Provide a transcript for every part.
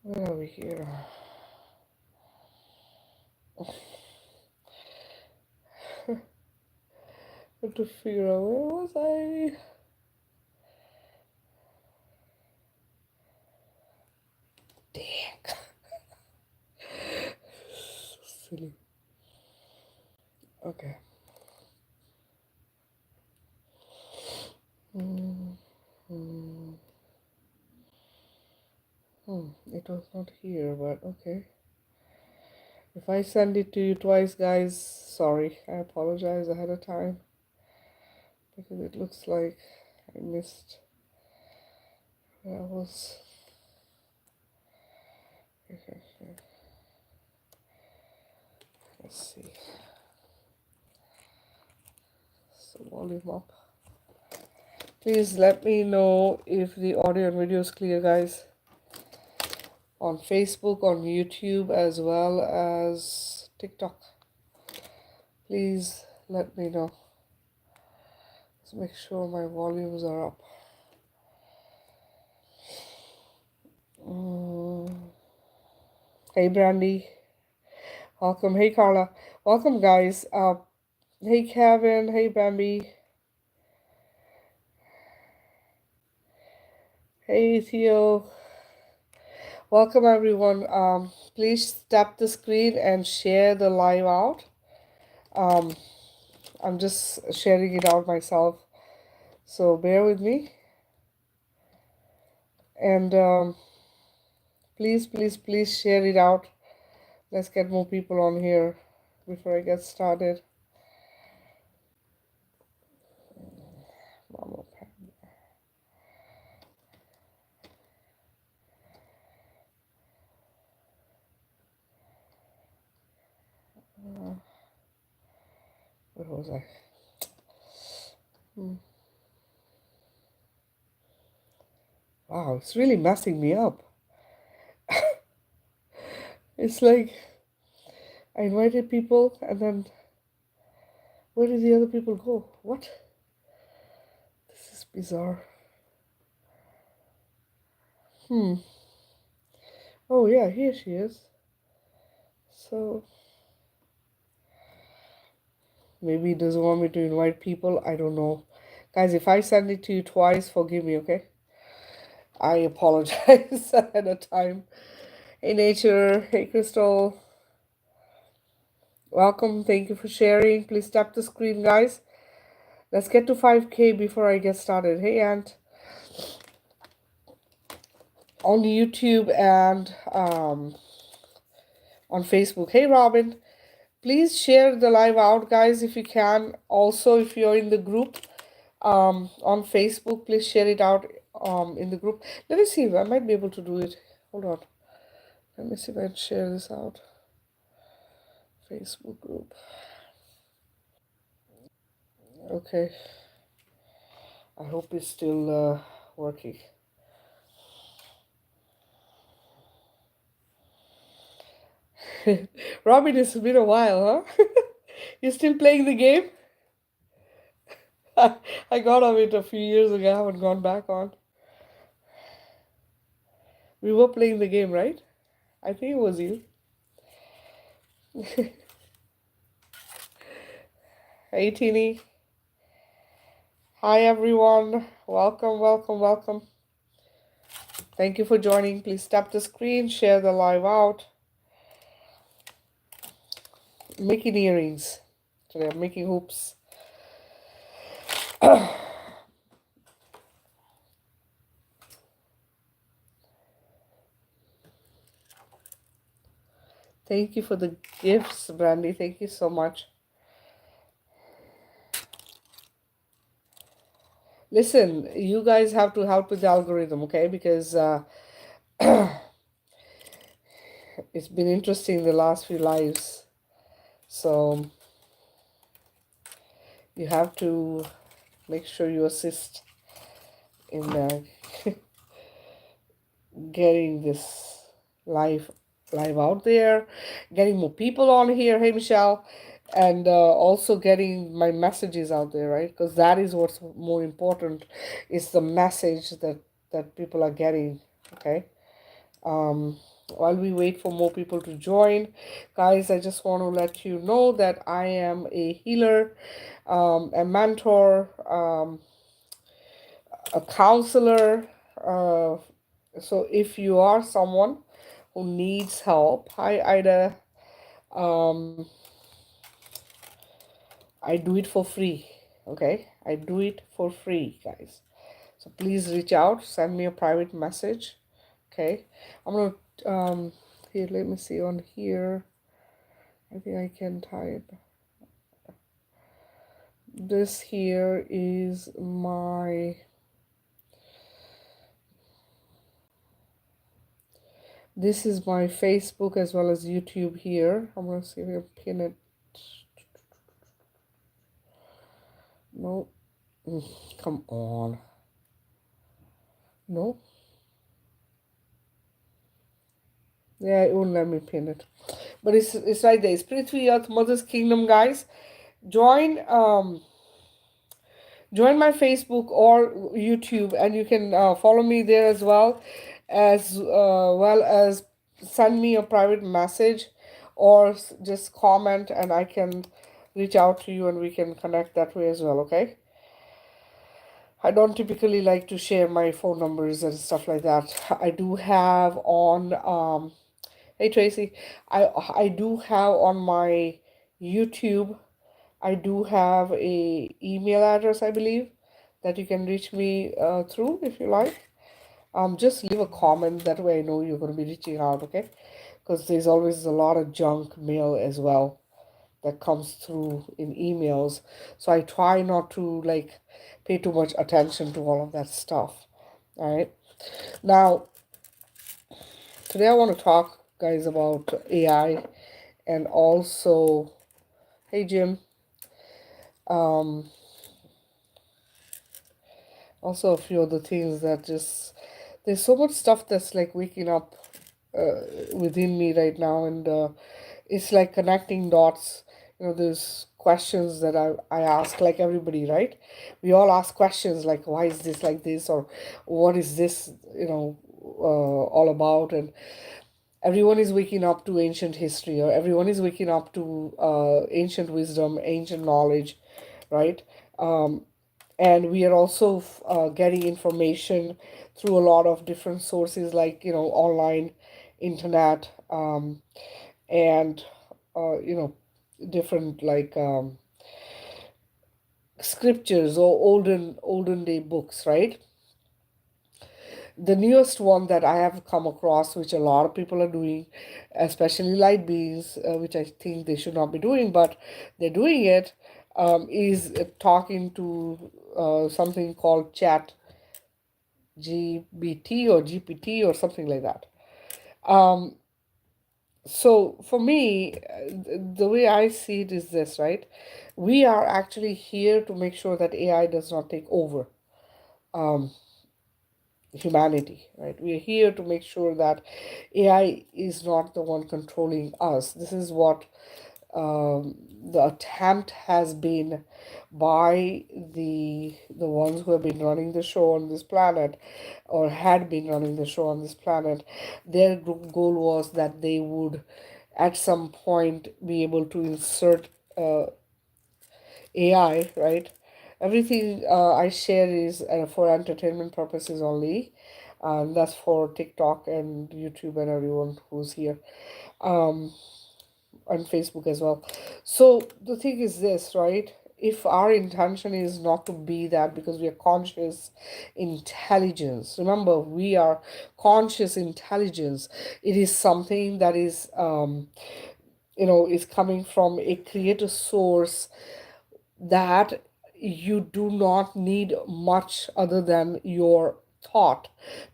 Where are we here? Have to figure out where was I? Dang. Silly. Okay. It was not here, but okay. If I send it to you twice, guys, sorry. I apologize ahead of time because it looks like I missed. That was. Let's see. So volume up. Please let me know if the audio and video is clear, guys. On Facebook, on YouTube, as well as TikTok. Please let me know. Let's make sure my volumes are up. Hey, Brandy. Welcome. Hey, Carla. Welcome, guys. Hey, Kevin. Hey, Bambi. Hey, Theo. Welcome, everyone. Please tap the screen and share the live out. I'm just sharing it out myself, so bear with me. And please share it out. Let's get more people on here before I get started. Mama Pam. Where was I? Wow, it's really messing me up. It's like I invited people and then where did the other people go? What? This is bizarre. Oh yeah, here she is. So maybe he doesn't want me to invite people. I don't know. Guys, if I send it to you twice, forgive me, okay? I apologize ahead of time. Hey, Nature. Hey, Crystal. Welcome. Thank you for sharing. Please tap the screen, guys. Let's get to 5K before I get started. Hey, Ant. On YouTube and on Facebook. Hey, Robin. Please share the live out, guys, if you can. Also, if you're in the group on Facebook, please share it out in the group. Let me see if I might be able to do it. Hold on. Let me see if I can share this out. Facebook group. Okay. I hope it's still working. Robin, it's been a while, huh? You're still playing the game? I got on it a few years ago. I haven't gone back on. We were playing the game, right? I think it was you. Hey, Teeny. Hi, everyone. Welcome, welcome, welcome. Thank you for joining. Please tap the screen, share the live out. I'm making earrings. Today I'm making hoops. Thank you for the gifts, Brandy. Thank you so much. Listen, you guys have to help with the algorithm, okay? Because it's been interesting the last few lives. So you have to make sure you assist in getting this live out there, getting more people on here. Hey, Michelle. and also getting my messages out there, right? Because that is what's more important, is the message that people are getting. Okay. While we wait for more people to join, guys, I just want to let you know that I am a healer, a mentor, a counselor. Uh, so if you are someone who needs help, hi Ida, um, I do it for free. Okay, I do it for free, guys. So please reach out, send me a private message. Okay, I'm gonna here. Let me see on here. I think I can type. This here is my. This is my Facebook as well as YouTube here. I'm gonna see if I can pin it. No, come on. No. Yeah, it won't let me pin it. But it's right there. It's Prithvi Earth Mother's Kingdom, guys. Join join my Facebook or YouTube, and you can follow me there as send me a private message, or just comment, and I can reach out to you and we can connect that way as well. Okay. I don't typically like to share my phone numbers and stuff like that. I do have on hey Tracy, I do have on my YouTube, I do have a email address, I believe, that you can reach me through if you like. Just leave a comment. That way I know you're going to be reaching out, okay? Because there's always a lot of junk mail as well that comes through in emails. So I try not to like pay too much attention to all of that stuff. All right. Now, today I want to talk, guys, about AI, and also, hey Jim, um, also a few other things that just, there's so much stuff that's like waking up within me right now, and it's like connecting dots. There's questions that I ask, like everybody, right? We all ask questions like, why is this like this, or what is this, all about? And everyone is waking up to ancient history, or everyone is waking up to ancient wisdom, ancient knowledge, right? And we are also getting information through a lot of different sources, like online, internet, and different, like, scriptures or olden day books, right? The newest one that I have come across, which a lot of people are doing, especially light beings, which I think they should not be doing, but they're doing it, is talking to something called Chat GBT or GPT or something like that. So for me, the way I see it is this, right? We are actually here to make sure that AI does not take over humanity, right? We are here to make sure that AI is not the one controlling us. This is what the attempt has been by the ones who have been running the show on this planet, or had been running the show on this planet. Their goal was that they would at some point be able to insert AI, right? Everything I share is for entertainment purposes only. That's for TikTok and YouTube and everyone who's here, on Facebook as well. So the thing is this, right? If our intention is not to be that, because we are conscious intelligence, remember, we are conscious intelligence. It is something that is, is coming from a creator source, that you do not need much other than your thought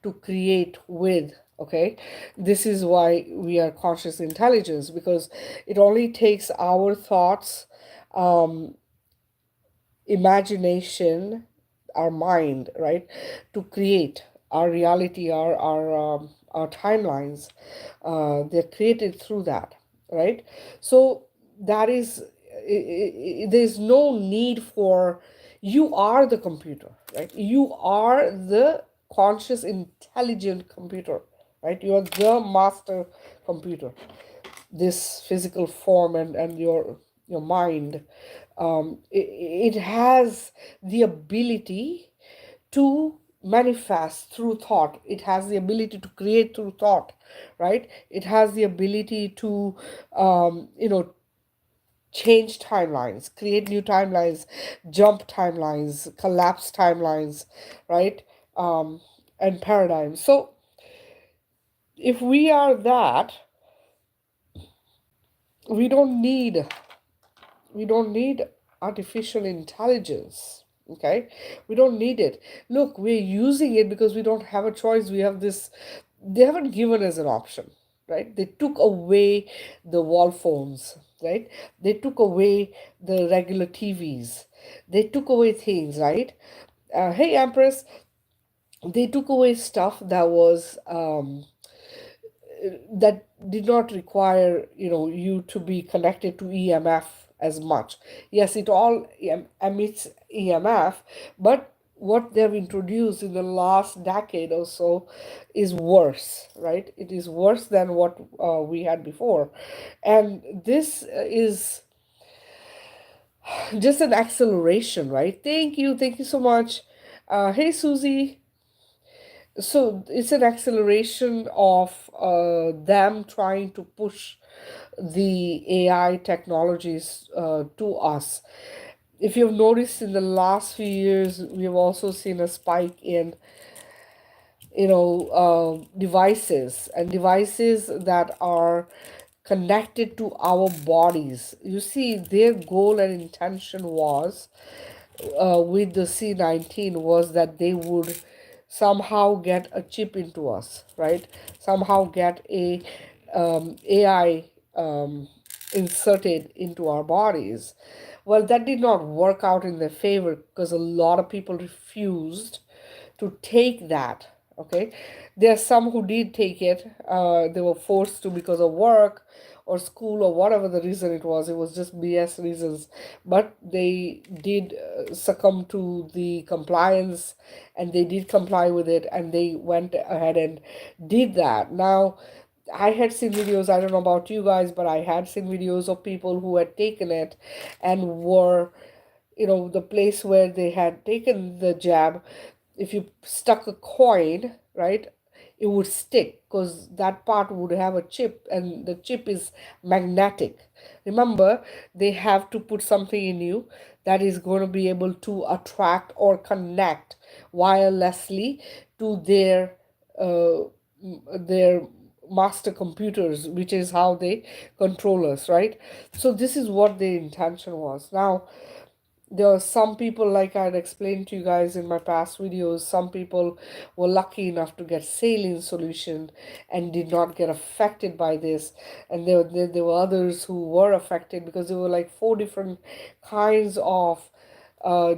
to create with. Okay, this is why we are conscious intelligence, because it only takes our thoughts, imagination, our mind, right, to create our reality, our timelines. They're created through that, right? So that is, there's no need for, you are the computer, right? You are the conscious intelligent computer, right? You are the master computer, this physical form and your mind. It has the ability to manifest through thought. It has the ability to create through thought, right? It has the ability to change timelines, create new timelines, jump timelines, collapse timelines, right? And paradigms. So if we are that, we don't need we don't need artificial intelligence. Okay, we don't need it. Look, we're using it because we don't have a choice. We have this, they haven't given us an option, right? They took away the wall phones, right? They took away the regular TVs. They took away things, right? Hey Empress, they took away stuff that was that did not require, you to be connected to EMF as much. Yes, it all emits EMF, but what they've introduced in the last decade or so is worse, right? It is worse than what we had before. And this is just an acceleration, right? Thank you so much. Hey Susie. So it's an acceleration of them trying to push the AI technologies to us. If you've noticed in the last few years, we've also seen a spike in devices, and devices that are connected to our bodies. You see, their goal and intention was with the C-19 was that they would somehow get a chip into us, right? Somehow get a AI inserted into our bodies. Well, that did not work out in their favor because a lot of people refused to take that. Okay, there are some who did take it. They were forced to because of work or school or whatever the reason it was. It was just BS reasons, but they did succumb to the compliance, and they did comply with it, and they went ahead and did that. Now, I had seen videos, I don't know about you guys, but I had seen videos of people who had taken it and were, the place where they had taken the jab, if you stuck a coin, right, it would stick because that part would have a chip, and the chip is magnetic. Remember, they have to put something in you that is going to be able to attract or connect wirelessly to uh, their master computers, which is how they control us, right? So this is what the intention was. Now, there are some people, like I had explained to you guys in my past videos, some people were lucky enough to get saline solution and did not get affected by this, and there were others who were affected because there were like four different kinds of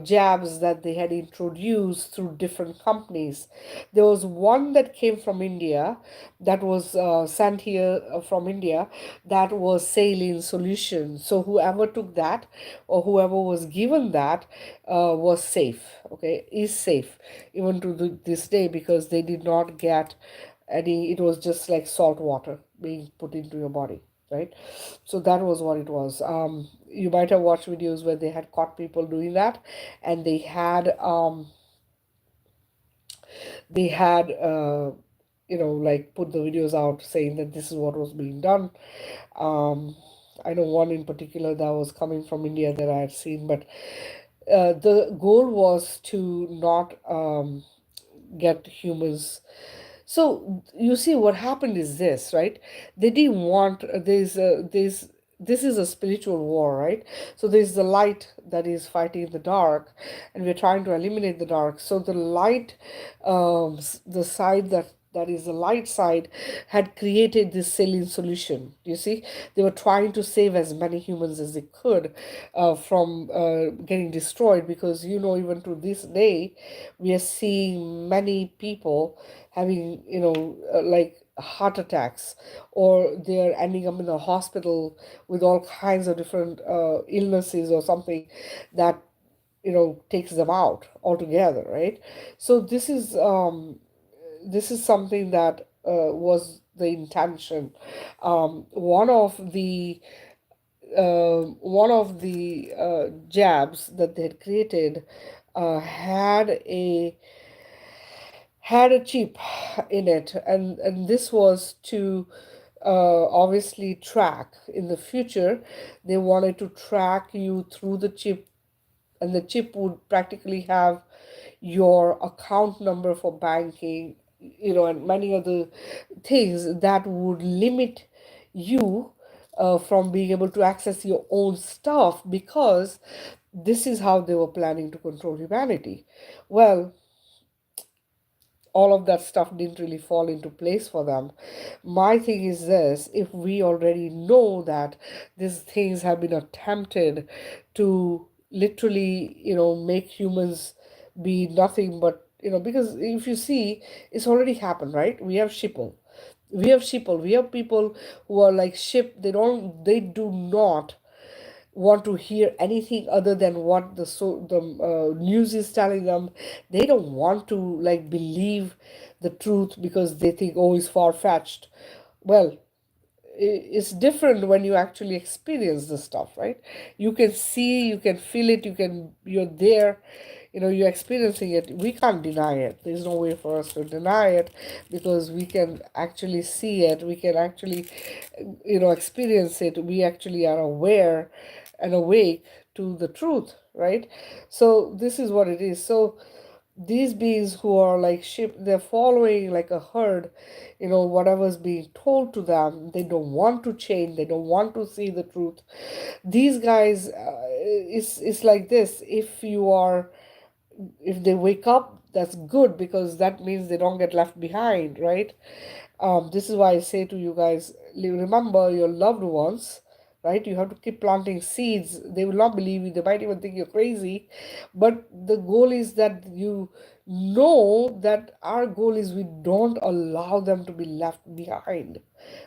jabs that they had introduced through different companies. There was one that came from India, that was sent here from India, that was saline solution. So whoever took that or whoever was given that was safe, okay, is safe even to this day, because they did not get any, it was just like salt water being put into your body, right? So that was what it was. You might have watched videos where they had caught people doing that, and they had like put the videos out saying that this is what was being done. um I know one in particular that was coming from India that I had seen, but the goal was to not get humans. So you see, what happened is this, right? They didn't want this is a spiritual war, right? So there's the light that is fighting the dark, and we're trying to eliminate the dark. So the light, the side that is the light side, had created this saline solution. You see, they were trying to save as many humans as they could from getting destroyed, because even to this day we are seeing many people having like heart attacks, or they're ending up in the hospital with all kinds of different illnesses or something that takes them out altogether, right? So this is something that was the intention. One of the jabs that they had created had a chip in it, and this was to obviously track in the future. They wanted to track you through the chip, and the chip would practically have your account number for banking, and many other things that would limit you from being able to access your own stuff, because this is how they were planning to control humanity. Well, all of that stuff didn't really fall into place for them. My thing is this: if we already know that these things have been attempted to literally, make humans be nothing but, because if you see, it's already happened, right? We have people who are like sheep. They do not want to hear anything other than what the news is telling them. They don't want to like believe the truth because they think, oh, it's far fetched. Well, it's different when you actually experience the stuff, right? You can see, you can feel it, you're there, you're experiencing it. We can't deny it. There's no way for us to deny it, because we can actually see it, we can actually experience it. We actually are aware and awake to the truth, right? So this is what it is. So these beings who are like sheep, they're following like a herd, whatever's being told to them. They don't want to change, they don't want to see the truth. These guys, it's like this: if they wake up, that's good, because that means they don't get left behind, right? This is why I say to you guys, remember your loved ones, right? You have to keep planting seeds. They will not believe you. They might even think you're crazy. But the goal is that you know that our goal is we don't allow them to be left behind,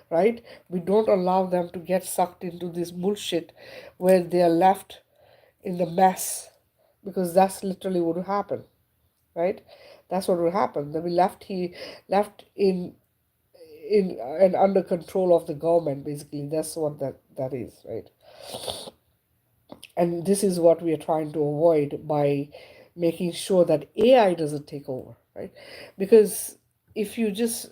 right? We don't allow them to get sucked into this bullshit where they are left in the mess, because that's literally what will happen, right? That's what will happen. They'll be left in and under control of the government. Basically, that's what that is, right? And this is what we are trying to avoid by making sure that AI doesn't take over, right? Because if you just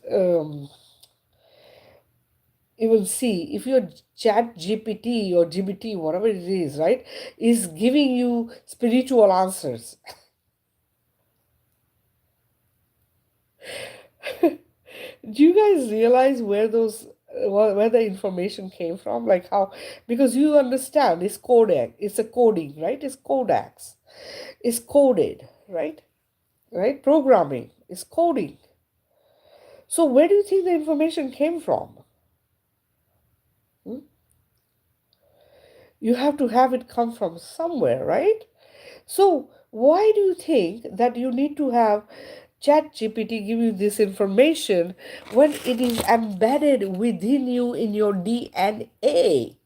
even see, if your chat GPT or GBT, whatever it is, right, is giving you spiritual answers. Do you guys realize where the information came from? Like how, because you understand it's codec, it's a coding, right? It's codex, it's coded, right? Right? Programming is coding. So where do you think the information came from? Hmm? You have to have it come from somewhere, right? So why do you think that you need to have ChatGPT give you this information when it is embedded within you in your DNA?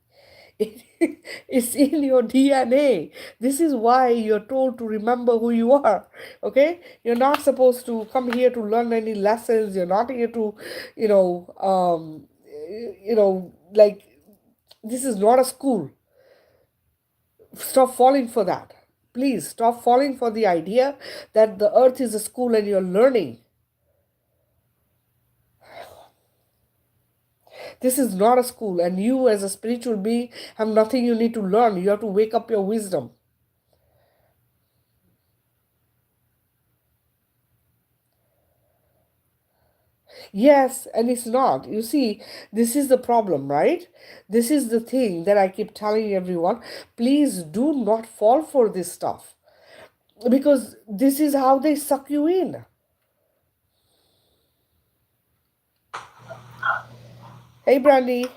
It's in your DNA. This is why you're told to remember who you are. Okay? You're not supposed to come here to learn any lessons. You're not here to, like, this is not a school. Stop falling for that. Please stop falling for the idea that the earth is a school and you're learning. This is not a school, and you, as a spiritual being, have nothing you need to learn. You have to wake up your wisdom. Yes, and it's not. You see, this is the problem, right? This is the thing that I keep telling everyone. Please do not fall for this stuff, because this is how they suck you in. Hey, Brandy. Hey,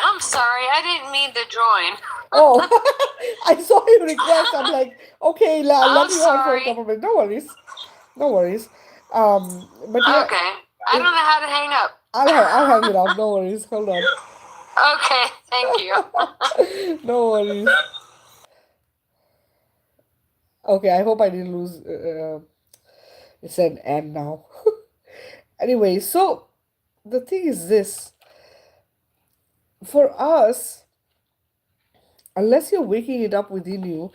I'm sorry. I didn't mean to join. Oh, I saw your request. I'm like, okay, I'm let me on for a sorry. couple minutes. No worries. No worries. But yeah, Okay. I don't know how to hang up. I'll hang it up. No worries. Hold on. Okay, thank you. No worries. Okay, I hope I didn't lose. It said and now. Anyway, so the thing is this: for us, unless you're waking it up within you,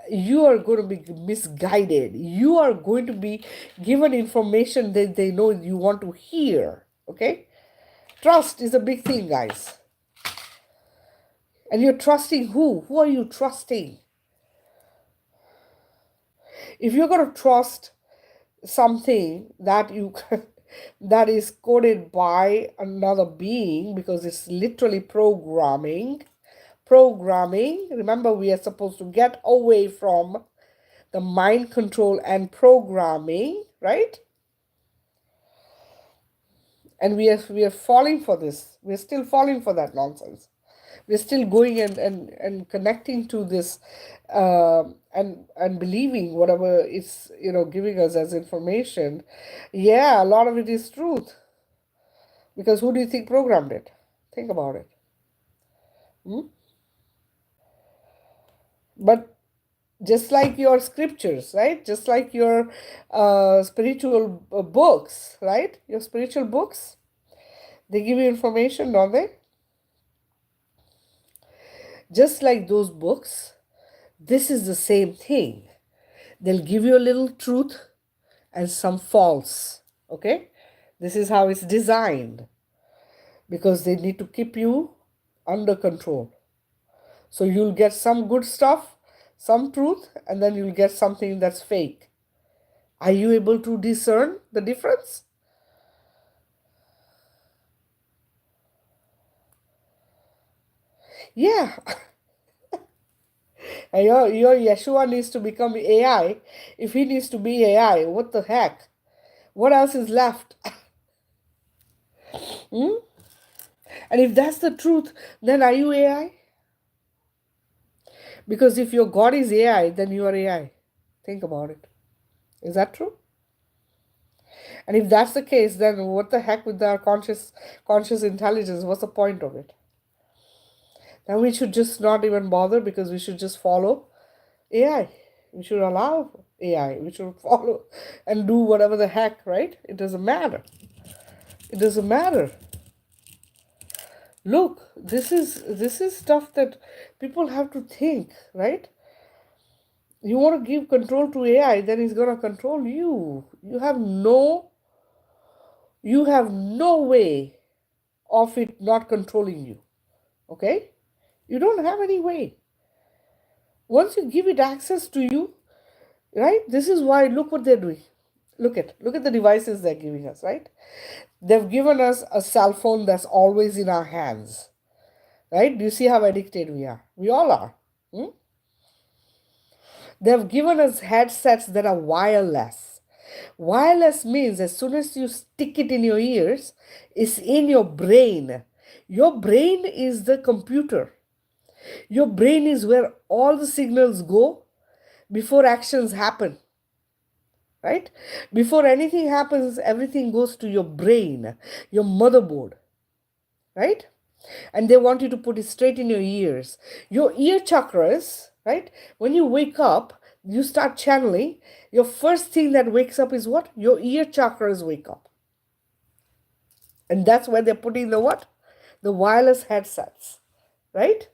you are going to be misguided. You are going to be given information that they know you want to hear. Okay? Trust is a big thing, guys. And you're trusting who? Who are you trusting? If you're going to trust something that you that is coded by another being because it's literally programming, remember we are supposed to get away from the mind control and programming, right? And we are falling for this. We're still falling for that nonsense. We're still going and connecting to this, and believing whatever it's giving us as information. Yeah, a lot of it is truth, because who do you think programmed it? Think about it. But just like your scriptures, right? Just like your spiritual books, right? Your spiritual books, they give you information, don't they? Just like those books, this is the same thing. They'll give you a little truth and some false. Okay? This is how it's designed, because they need to keep you under control. So you'll get some good stuff, some truth, and then you'll get something that's fake. Are you able to discern the difference? Yeah. And your Yeshua needs to become AI. If he needs to be AI, what the heck? What else is left? And if that's the truth, then are you AI? Because if your God is AI, then you are AI. Think about it. Is that true? And if that's the case, then what the heck with our conscious intelligence? What's the point of it? Then we should just not even bother, because we should just follow AI. We should allow AI. We should follow and do whatever the heck, right? It doesn't matter. It doesn't matter. Look, this is stuff that people have to think, right? You want to give control to AI, then it's gonna control you. You have no way of it not controlling you. Okay? You don't have any way. Once you give it access to you, right? This is why, look what they're doing. Look at the devices they're giving us, right? They've given us a cell phone that's always in our hands. Right? Do you see how addicted we are? We all are. They've given us headsets that are wireless. Wireless means as soon as you stick it in your ears, it's in your brain. Your brain is the computer. Your brain is where all the signals go before actions happen. Right? Before anything happens, everything goes to your brain, your motherboard. Right? And they want you to put it straight in your ears. Your ear chakras, right? When you wake up, you start channeling. Your first thing that wakes up is what? Your ear chakras wake up. And that's where they're putting the what? The wireless headsets, right?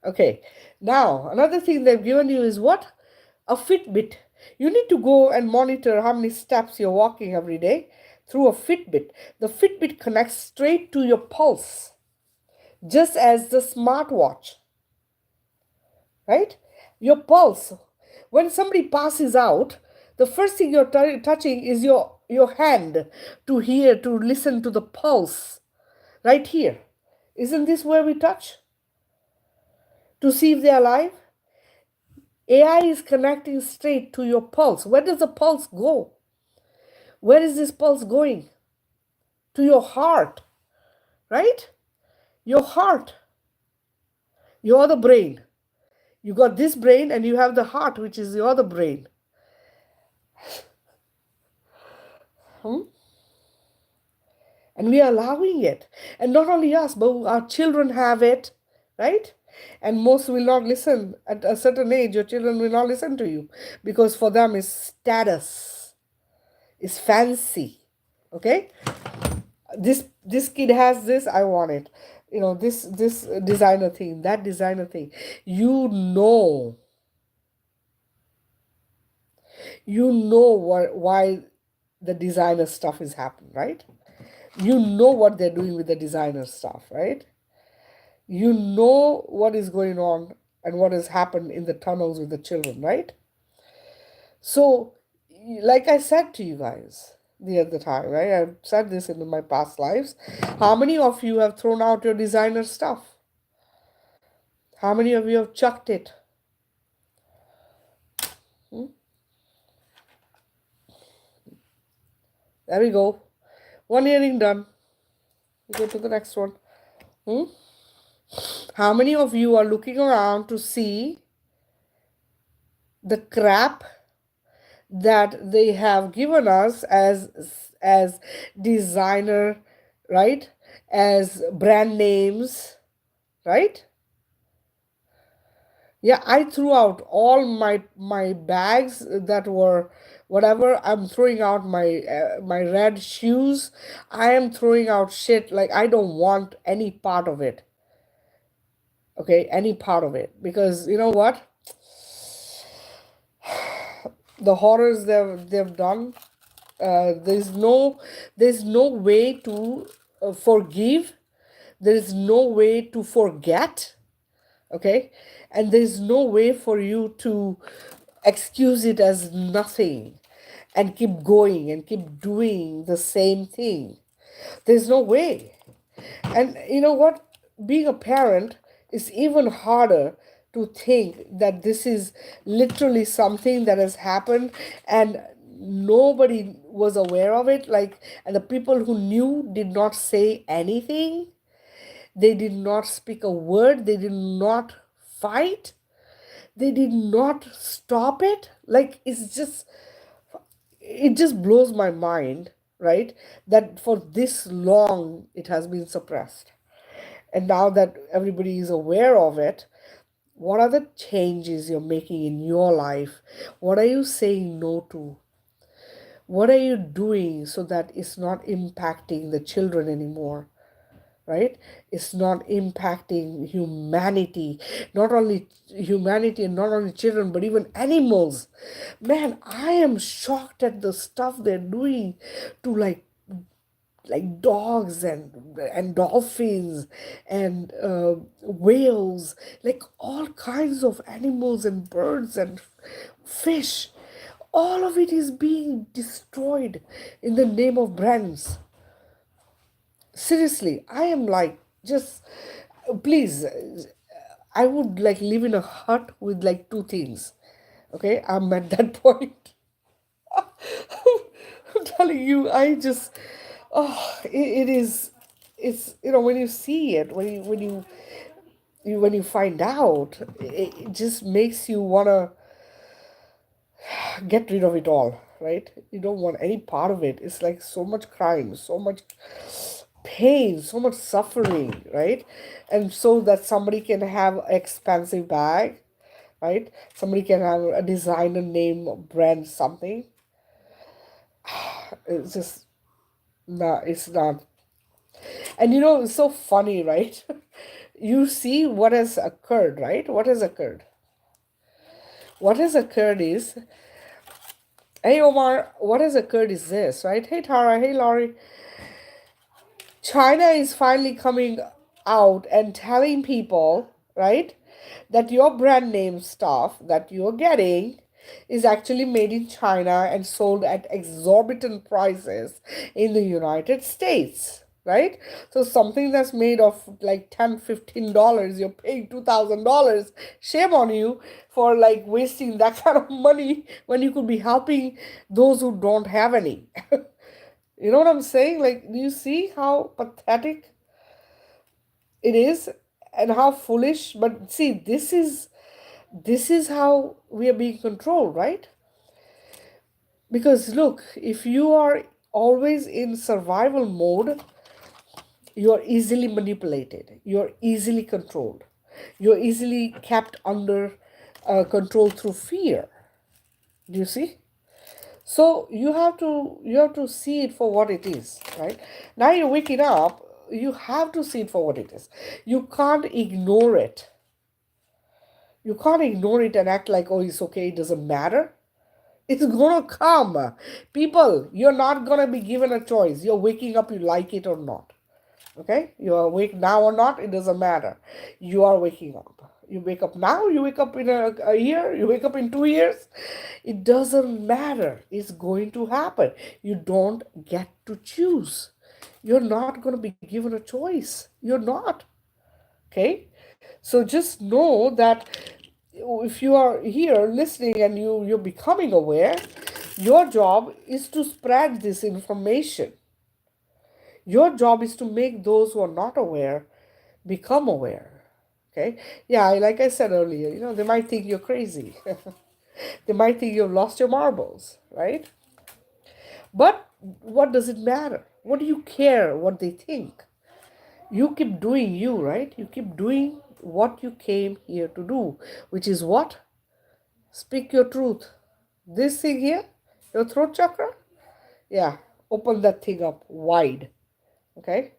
Okay. Now, another thing they've given you is what? A Fitbit. You need to go and monitor how many steps you're walking every day through a Fitbit. The Fitbit connects straight to your pulse, just as the smartwatch, right? Your pulse. When somebody passes out, the first thing you're touching is your hand to hear, to listen to the pulse, right here. Isn't this where we touch to see if they're alive? AI is connecting straight to your pulse. Where does the pulse go? Where is this pulse going? To your heart, right? Your heart. You're the brain. You got this brain and you have the heart, which is the other brain. and we are allowing it. And not only us, but our children have it, right? And most will not listen. At a certain age, your children will not listen to you, because for them it's status, it's fancy. Okay, this kid has this, I want it. This designer thing, that designer thing. You know why the designer stuff is happening, right? You know what they're doing with the designer stuff, right? You know what is going on and what has happened in the tunnels with the children, right? So, like I said to you guys the other time, right? I've said this in my past lives. How many of you have thrown out your designer stuff? How many of you have chucked it? Hmm? There we go. One earring done. We go to the next one. Hmm? How many of you are looking around to see the crap that they have given us as designer, right? As brand names, right? Yeah, I threw out all my bags that were whatever. I'm throwing out my red shoes. I am throwing out shit, like I don't want any part of it. Okay, any part of it, because you know what? The horrors they've done. There's no way to forgive. There is no way to forget. Okay, and there's no way for you to excuse it as nothing and keep going and keep doing the same thing. There's no way. And you know what? Being a parent is even harder to think that this is literally something that has happened and nobody was aware of it. Like, and the people who knew did not say anything. They did not speak a word. They did not fight. They did not stop it. Like, it just blows my mind, right? That for this long it has been suppressed. And now that everybody is aware of it, what are the changes you're making in your life? What are you saying no to? What are you doing so that it's not impacting the children anymore? Right? It's not impacting humanity, not only humanity and not only children, but even animals. Man, I am shocked at the stuff they're doing to like dogs and dolphins and whales, like all kinds of animals and birds and fish. All of it is being destroyed in the name of brands. Seriously, I am like, just please, I would like live in a hut with like two things. Okay, I'm at that point. I'm telling you, I just, it is, it's, when you see it, when you find out, it just makes you wanna get rid of it all, right? You don't want any part of it. It's like so much crime, so much pain, so much suffering, right? And so that somebody can have an expensive bag, right? Somebody can have a designer name, brand, something. It's just, no, it's not. And it's so funny, right? You see what has occurred, right? What has occurred? What has occurred is, hey Omar, what has occurred is this, right? Hey Tara, hey Laurie. China is finally coming out and telling people, right, that your brand name stuff that you're getting is actually made in China and sold at exorbitant prices in the United States, right? So something that's made of like $10, $15, you're paying $2,000. Shame on you for like wasting that kind of money when you could be helping those who don't have any. You know what I'm saying? Like, do you see how pathetic it is and how foolish? But see, this is how we are being controlled, right? Because look, if you are always in survival mode, You're easily manipulated. You're easily controlled. You're easily kept under control through fear. Do you see? So you have to see it for what it is, right? Now you're waking up, you have to see it for what it is. You can't ignore it. You can't ignore it and act like, oh, it's okay, it doesn't matter. It's gonna come. People, you're not gonna be given a choice. You're waking up, you like it or not. Okay? You are awake now or not, it doesn't matter. You are waking up. You wake up now, you wake up in a year, you wake up in 2 years. It doesn't matter. It's going to happen. You don't get to choose. You're not going to be given a choice. You're not. Okay? So just know that if you are here listening and you're becoming aware, your job is to spread this information. Your job is to make those who are not aware become aware. Okay? Yeah, like I said earlier, they might think you're crazy. They might think you've lost your marbles, right? But what does it matter? What do you care what they think? You keep doing you, right? You keep doing what you came here to do, which is what? Speak your truth. This thing here, your throat chakra, yeah, open that thing up wide. Okay?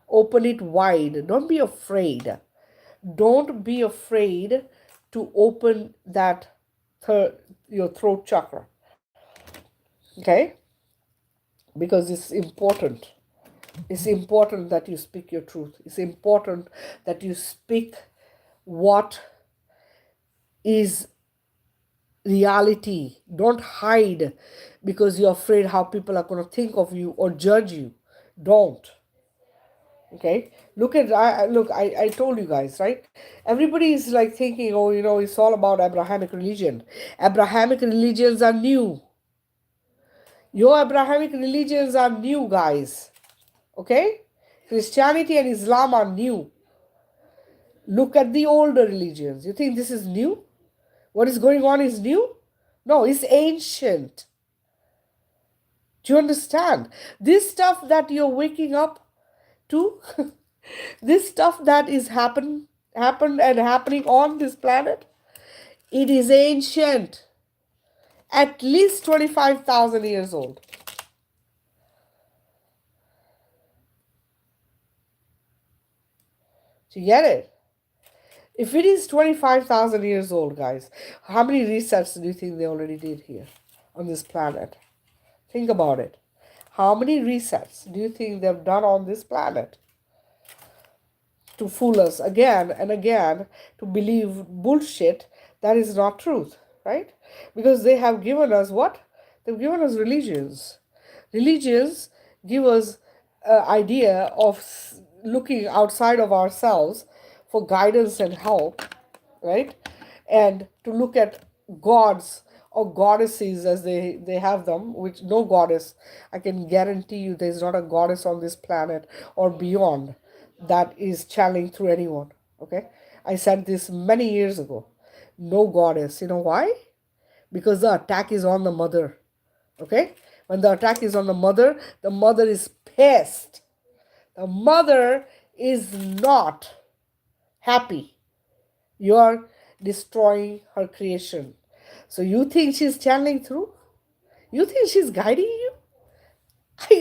Open it wide. Don't be afraid. Don't be afraid to open that your throat chakra. Okay? Because it's important. It's important that you speak your truth. It's important that you speak what is reality. Don't hide because you're afraid how people are going to think of you or judge you. Don't. Okay, I told you guys, right? Everybody is like thinking, oh, it's all about Abrahamic religion. Abrahamic religions are new. Your Abrahamic religions are new, guys. Okay, Christianity and Islam are new. Look at the older religions. You think this is new? What is going on is new? No, it's ancient. Do you understand? This stuff that you're waking up to, this stuff that is happened and happening on this planet, it is ancient. At least 25,000 years old. Do you get it? If it is 25,000 years old, guys, how many resets do you think they already did here on this planet? Think about it. How many resets do you think they've done on this planet to fool us again and again to believe bullshit that is not truth, right? Because they have given us what? They've given us religions. Religions give us an idea of looking outside of ourselves for guidance and help, right? And to look at gods or goddesses as they have them, which no goddess, I can guarantee you there's not a goddess on this planet or beyond that is channeling through anyone. Okay? I said this many years ago. No goddess. You know why? Because the attack is on the mother. Okay? When the attack is on the mother is pissed. The mother is not happy. You're destroying her creation. So you think she's channeling through? You think she's guiding you?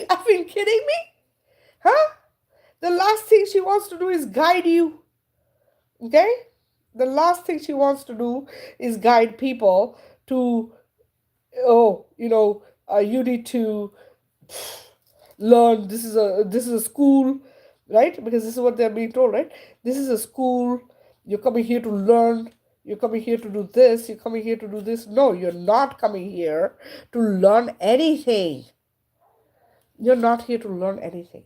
Are you kidding me? Huh? The last thing she wants to do is guide you. Okay? The last thing she wants to do is guide people to, oh, you need to learn. This is a school, right? Because this is what they're being told, right? This is a school. You're coming here to learn. You're coming here to do this. You're coming here to do this. No, you're not coming here to learn anything. You're not here to learn anything.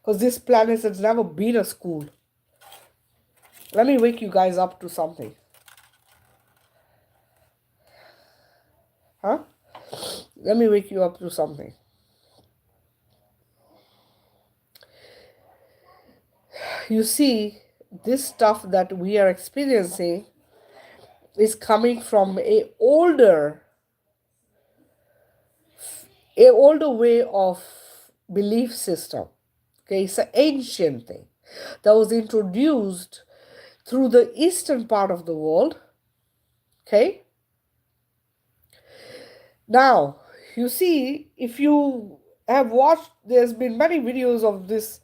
Because this planet has never been a school. Let me wake you guys up to something. Huh? Let me wake you up to something. You see, this stuff that we are experiencing is coming from a older way of belief system. Okay, it's an ancient thing that was introduced through the eastern part of the world. Okay, now you see, if you have watched, there's been many videos of this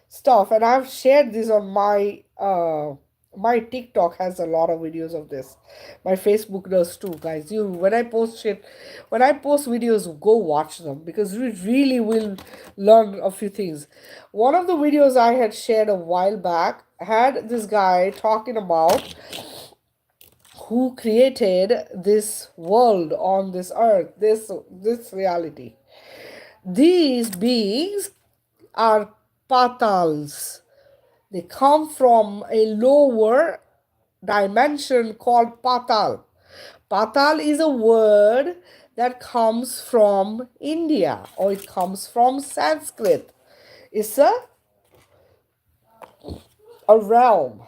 stuff, and I've shared this on my TikTok has a lot of videos of this. My Facebook does too, guys. You when I post videos, go watch them because you really will learn a few things. One of the videos I had shared a while back had this guy talking about who created this world on this earth, this reality. These beings are patals. They come from a lower dimension called patal. Patal is a word that comes from India, or it comes from Sanskrit. It's a realm,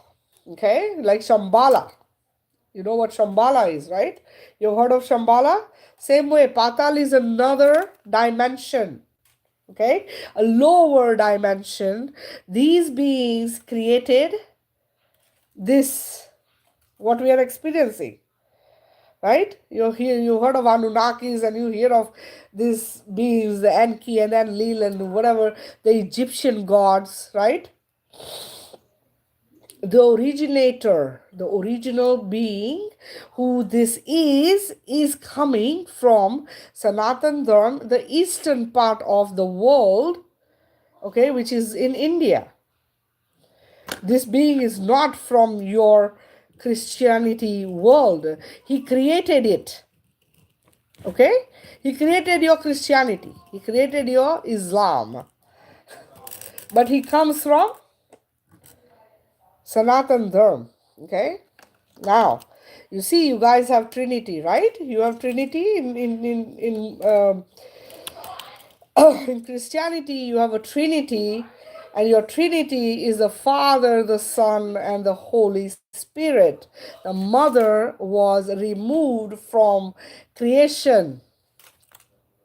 okay, like Shambhala. You know what Shambhala is, right? You've heard of Shambhala? Same way, Patal is another dimension, okay, a lower dimension. These beings created this, what we are experiencing, right? You heard of Anunnakis, and you hear of these beings, the Enki and Enlil and whatever, the Egyptian gods, right? The originator, the original being, who this is coming from Sanatan Dharma, the eastern part of the world, okay, which is in India. This being is not from your Christianity world. He created it. Okay? He created your Christianity. He created your Islam. But he comes from Sanatan Dharma. Okay? Now, you see, you guys have Trinity, right? You have Trinity in Christianity. You have a Trinity, and your Trinity is the Father, the Son, and the Holy Spirit. The Mother was removed from creation.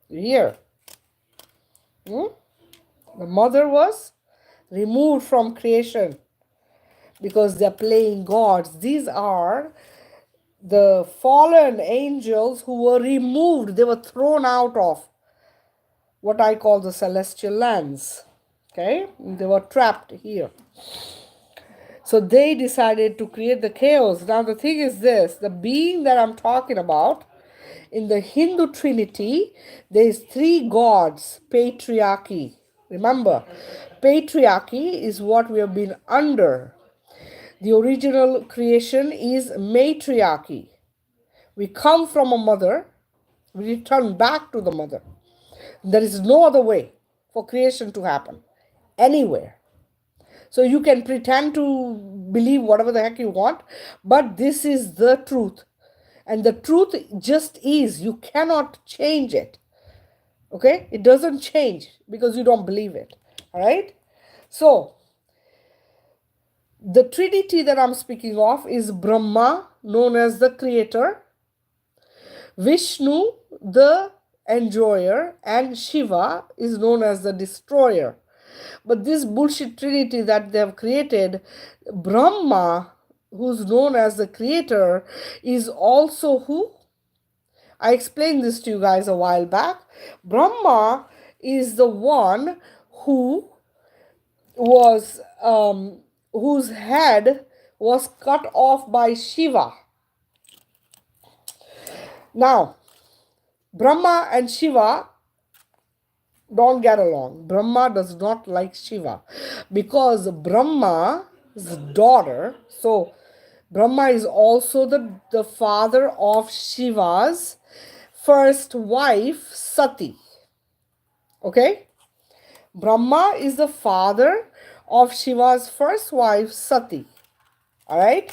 You hear? The Mother was removed from creation because they're playing gods. These are the fallen angels who were removed. They were thrown out of what I call the celestial lands. Okay? They were trapped here. So they decided to create the chaos. Now the thing is this, the being that I'm talking about, in the Hindu Trinity, there's three gods, patriarchy. Remember, patriarchy is what we have been under. The original creation is matriarchy. We come from a mother, we return back to the mother. There is no other way for creation to happen anywhere. So you can pretend to believe whatever the heck you want, but this is the truth. And the truth just is, you cannot change it. Okay? It doesn't change because you don't believe it. All right? So, the Trinity that I'm speaking of is Brahma, known as the creator, Vishnu, the enjoyer, and Shiva is known as the destroyer. But this bullshit trinity that they have created, Brahma, who's known as the creator, is also who? I explained this to you guys a while back. Brahma is the one who was whose head was cut off by Shiva. Now, Brahma and Shiva don't get along. Brahma does not like Shiva because Brahma's daughter, so Brahma is also the father of Shiva's first wife, Sati. Okay? Brahma is the father of Shiva's first wife, Sati. Alright?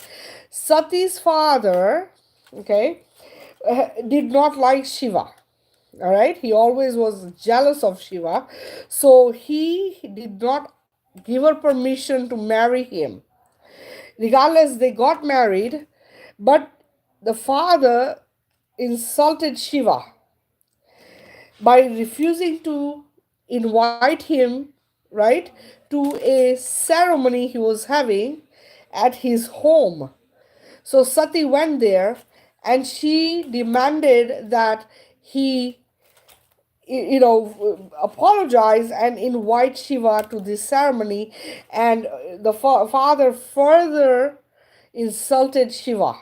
Sati's father, okay, did not like Shiva. All right, he always was jealous of Shiva, so he did not give her permission to marry him. Regardless, they got married, but the father insulted Shiva by refusing to invite him right, to a ceremony he was having at his home. So Sati went there and she demanded that he, apologize and invite Shiva to this ceremony. And the father further insulted Shiva.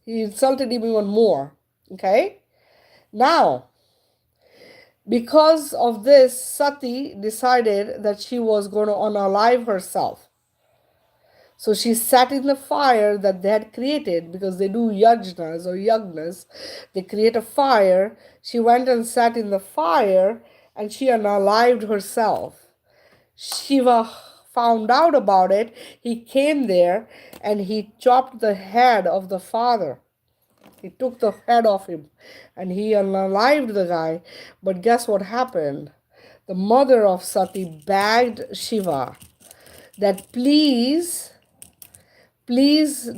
He insulted him even more. Okay? Now, because of this, Sati decided that she was going to unalive herself. So she sat in the fire that they had created, because they do yajnas or yagnas. They create a fire. She went and sat in the fire and she unalived herself. Shiva found out about it. He came there and he chopped the head of the father. He took the head off him and he unalived the guy. But guess what happened? The mother of Sati begged Shiva that please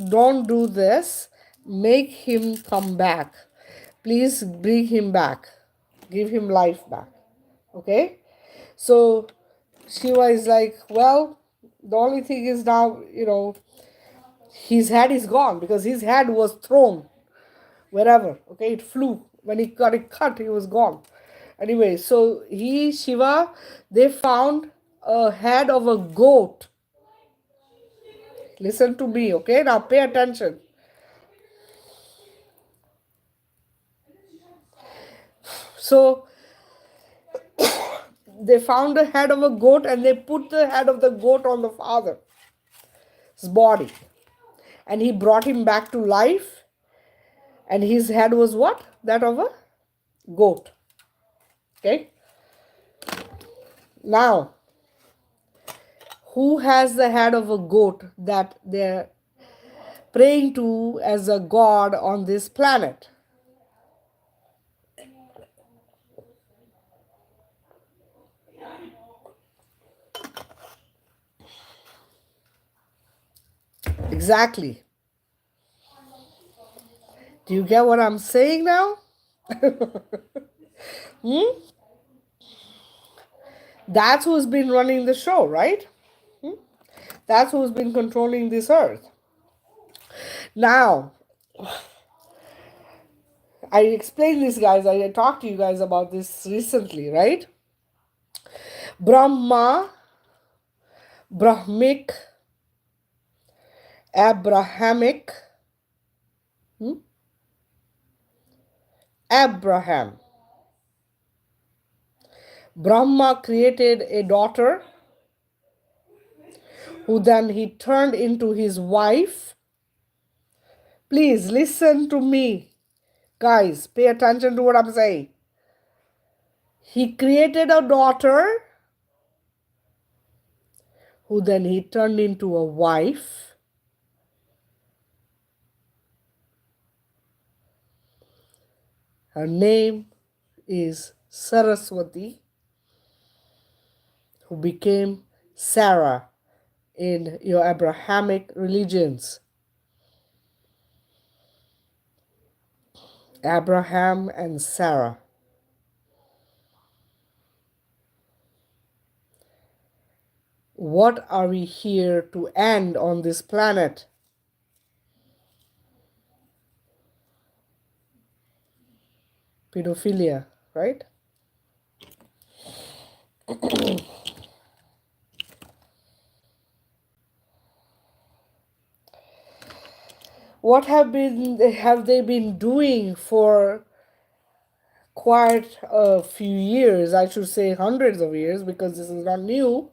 don't do this. Make him come back. Please bring him back. Give him life back. Okay? So Shiva is like, well, the only thing is now, his head is gone, because his head was thrown wherever. Okay? It flew. When he got it cut, he was gone. Anyway, so Shiva, they found a head of a goat. Listen to me, okay? Now pay attention. So they found the head of a goat and they put the head of the goat on the father's body. And he brought him back to life. And his head was what? That of a goat. Okay? Now, who has the head of a goat that they're praying to as a god on this planet? Exactly. Do you get what I'm saying now? That's who's been running the show, right? That's who's been controlling this earth. Now, I explained this, guys. I talked to you guys about this recently, right? Brahma, Brahmic, Abrahamic, Abraham. Brahma created a daughter who then he turned into his wife. Please listen to me, guys. Pay attention to what I'm saying. He created a daughter who then he turned into a wife. Her name is Saraswati, who became Sarah in your Abrahamic religions. Abraham and Sarah. What are we here to end on this planet? Pedophilia, right? What have they been doing for quite a few years? I should say hundreds of years, because this is not new.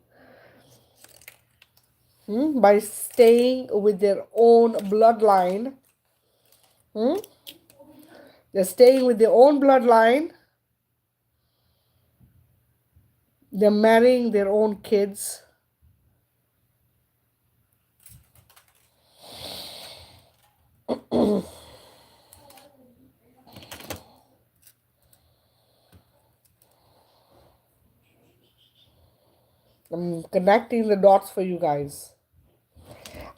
By staying with their own bloodline. They're staying with their own bloodline. They're marrying their own kids. I'm connecting the dots for you guys.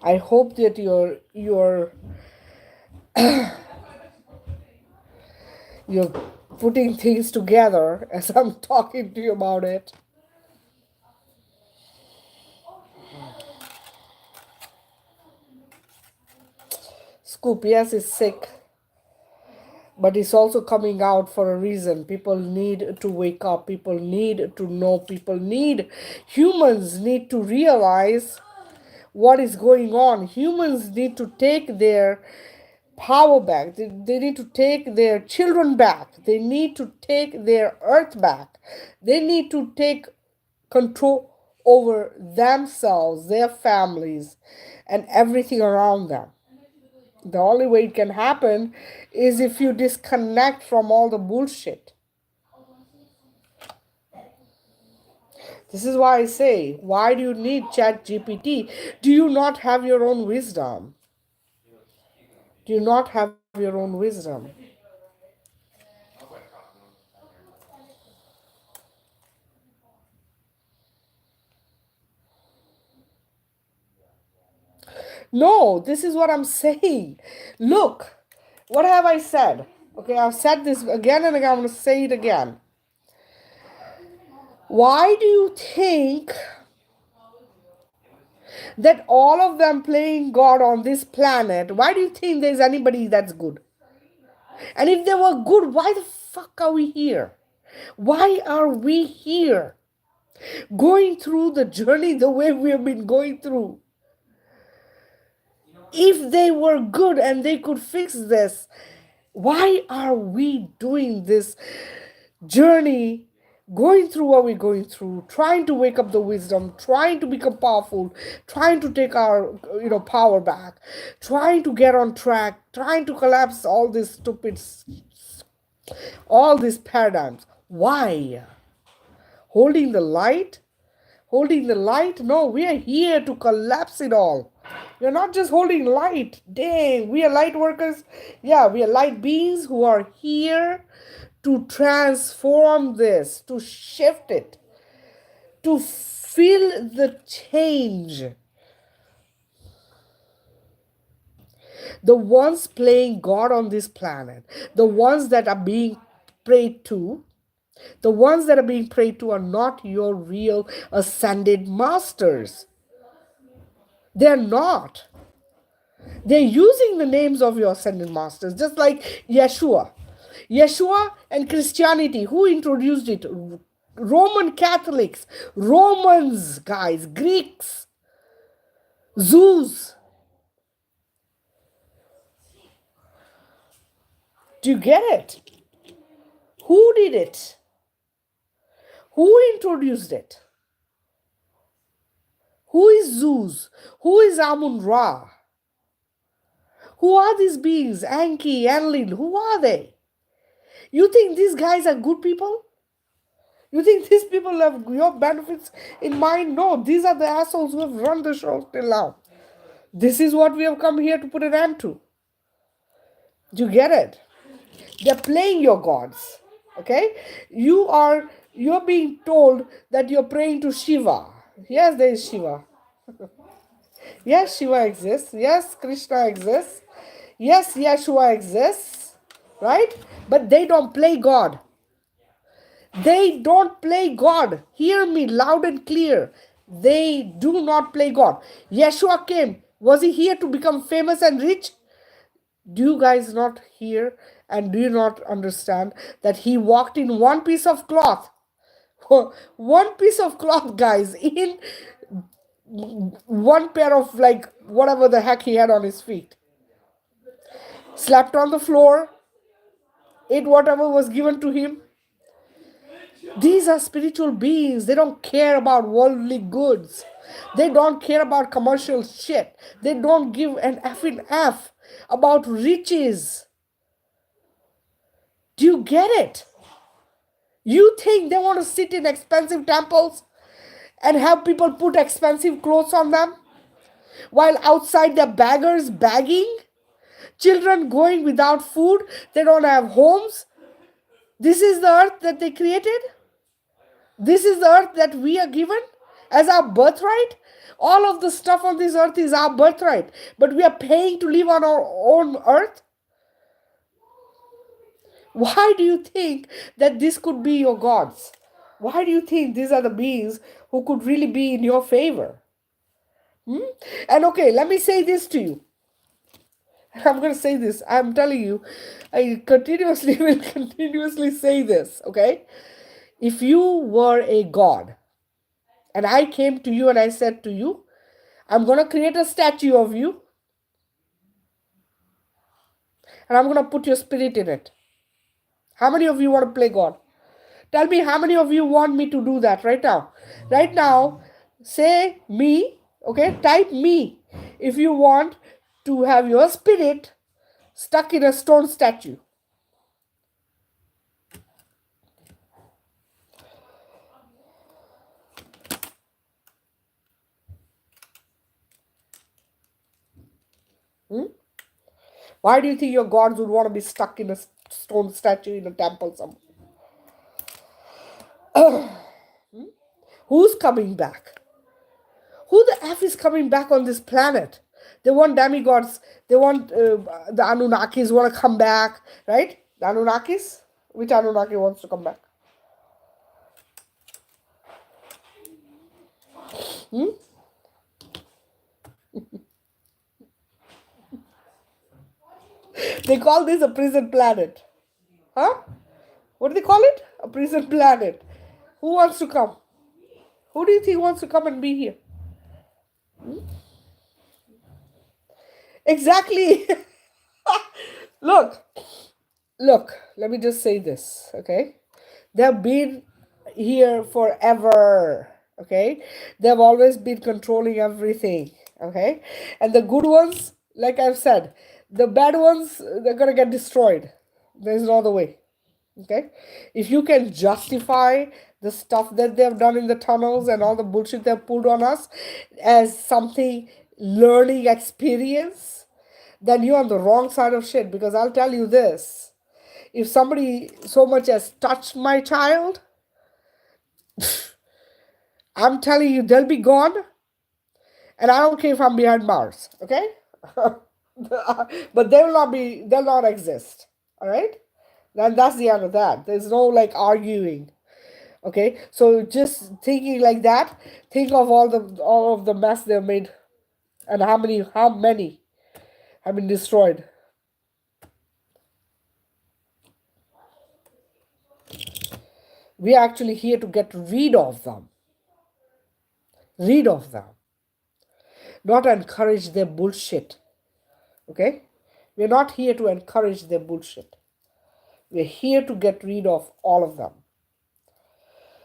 I hope that you're putting things together as I'm talking to you about it. scoop. Yes, it's sick, but it's also coming out for a reason. People need to wake up. People need to know. Humans need to realize what is going on. Humans need to take their power back. They need to take their children back. They need to take their earth back. They need to take control over themselves, their families, and everything around them. The only way it can happen is if you disconnect from all the bullshit. This is why I say, why do you need Chat GPT? Do you not have your own wisdom? Do you not have your own wisdom? No, this is what I'm saying. Look, what have I said? Okay, I've said this again and again. I'm going to say it again. Why do you think that all of them playing God on this planet, why do you think there's anybody that's good? And if they were good, why the fuck are we here? Why are we here? Going through the journey the way we have been going through. If they were good and they could fix this, why are we doing this journey, going through what we're going through, trying to wake up the wisdom, trying to become powerful, trying to take our power back, trying to get on track, trying to collapse all these all these paradigms? Why? Holding the light? Holding the light? No, we are here to collapse it all. We're not just holding light. Dang, we are light workers. Yeah, we are light beings who are here to transform this, to shift it, to feel the change. The ones playing God on this planet, the ones that are being prayed to, the ones that are being prayed to are not your real ascended masters. They're not. They're using the names of your ascended masters, just like Yeshua. Yeshua and Christianity, who introduced it? Roman Catholics, Romans, guys, Greeks, Zeus. Do you get it? Who did it? Who introduced it? Who is Zeus? Who is Amun Ra? Who are these beings? Anki, Enlil, who are they? You think these guys are good people? You think these people have your benefits in mind? No, these are the assholes who have run the show till now. This is what we have come here to put an end to. Do you get it? They're playing your gods. Okay? You're being told that you're praying to Shiva. Yes, there is Shiva. Yes, Shiva exists. Yes, Krishna exists. Yes, Yeshua exists. Right? But they don't play God. They don't play God. Hear me loud and clear. They do not play God. Yeshua came. Was he here to become famous and rich? Do you guys not hear and do you not understand that he walked in one piece of cloth? One piece of cloth, guys, in one pair of, like, whatever the heck he had on his feet. Slept on the floor, ate whatever was given to him. These are spiritual beings. They don't care about worldly goods. They don't care about commercial shit. They don't give an effing F about riches. Do you get it? You think they want to sit in expensive temples and have people put expensive clothes on them? While outside they're beggars begging? Children going without food? They don't have homes? This is the earth that they created? This is the earth that we are given as our birthright? All of the stuff on this earth is our birthright, but we are paying to live on our own earth? Why do you think that this could be your gods? Why do you think these are the beings who could really be in your favor? And okay, let me say this to you. I'm going to say this. I'm telling you, I continuously will continuously say this, okay? If you were a god and I came to you and I said to you, I'm going to create a statue of you and I'm going to put your spirit in it. How many of you want to play God? Tell me how many of you want me to do that right now? Right now, say me, okay? Type me if you want to have your spirit stuck in a stone statue. Hmm? Why do you think your gods would want to be stuck in a stone statue in a temple somewhere? Who's coming back? Who the F is coming back on this planet? They want demigods. They want the Anunnakis want to come back, right? The Anunnakis? Which Anunnaki wants to come back? They call this a prison planet. Huh? What do they call it? A prison planet. Who wants to come? Who do you think wants to come and be here? Exactly. Look, look, let me just say this, okay? They've been here forever, okay? They've always been controlling everything, okay? And the good ones, like I've said, the bad ones, they're gonna get destroyed. There's no other way, okay? If you can justify the stuff that they've done in the tunnels and all the bullshit they've pulled on us as something learning experience, then you're on the wrong side of shit. Because I'll tell you this, if somebody so much as touched my child, I'm telling you they'll be gone, and I don't care if I'm behind bars, okay? But they'll not exist. All right? Then that's the end of that. There's no like arguing. Okay? So just thinking like that, think of all of the mess they've made and how many have been destroyed. We are actually here to get rid of them. Rid of them. Not encourage their bullshit. Okay? We're not here to encourage their bullshit. We're here to get rid of all of them.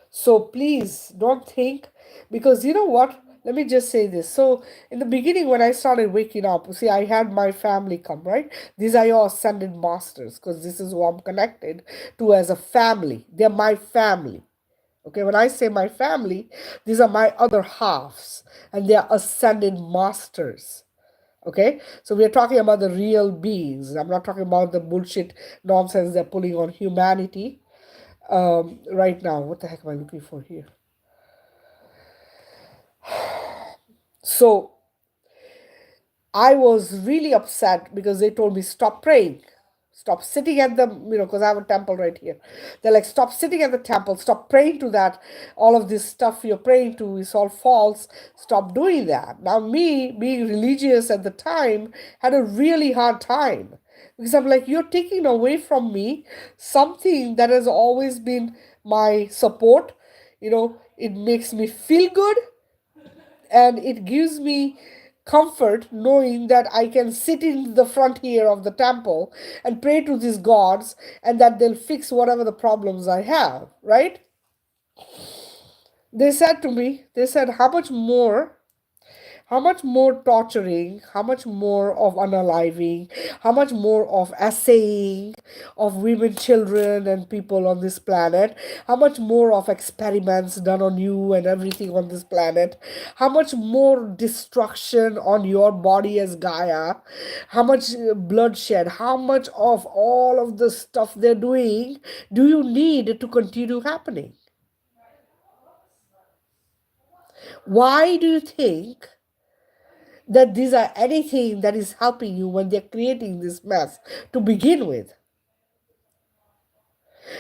So please don't think, because you know what? Let me just say this. So in the beginning, when I started waking up, see, I had my family come, right? These are your ascended masters, because this is who I'm connected to as a family. They're my family. Okay, when I say my family, these are my other halves, and they are ascended masters. Okay, so we're talking about the real beings. I'm not talking about the bullshit nonsense they're pulling on humanity right now. What the heck am I looking for here? So I was really upset because they told me stop praying. Stop sitting at the, because I have a temple right here. They're like, stop sitting at the temple. Stop praying to that. All of this stuff you're praying to is all false. Stop doing that. Now, me being religious at the time had a really hard time because I'm like, you're taking away from me something that has always been my support. It makes me feel good and it gives me comfort knowing that I can sit in the front here of the temple and pray to these gods and that they'll fix whatever the problems I have, right? They said to me, they said, how much more torturing, how much more of unaliving, how much more of assaying of women, children, and people on this planet, how much more of experiments done on you and everything on this planet, how much more destruction on your body as Gaia, how much bloodshed, how much of all of the stuff they're doing do you need to continue happening? Why do you think that these are anything that is helping you when they're creating this mess to begin with?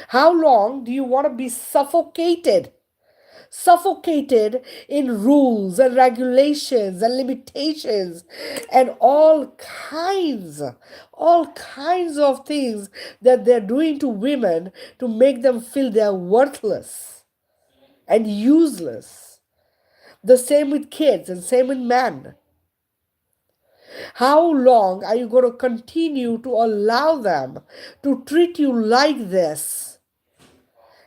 How long do you want to be suffocated suffocated in rules and regulations and limitations and all kinds of things that they're doing to women to make them feel they're worthless and useless. The same with kids and same with men. How long are you going to continue to allow them to treat you like this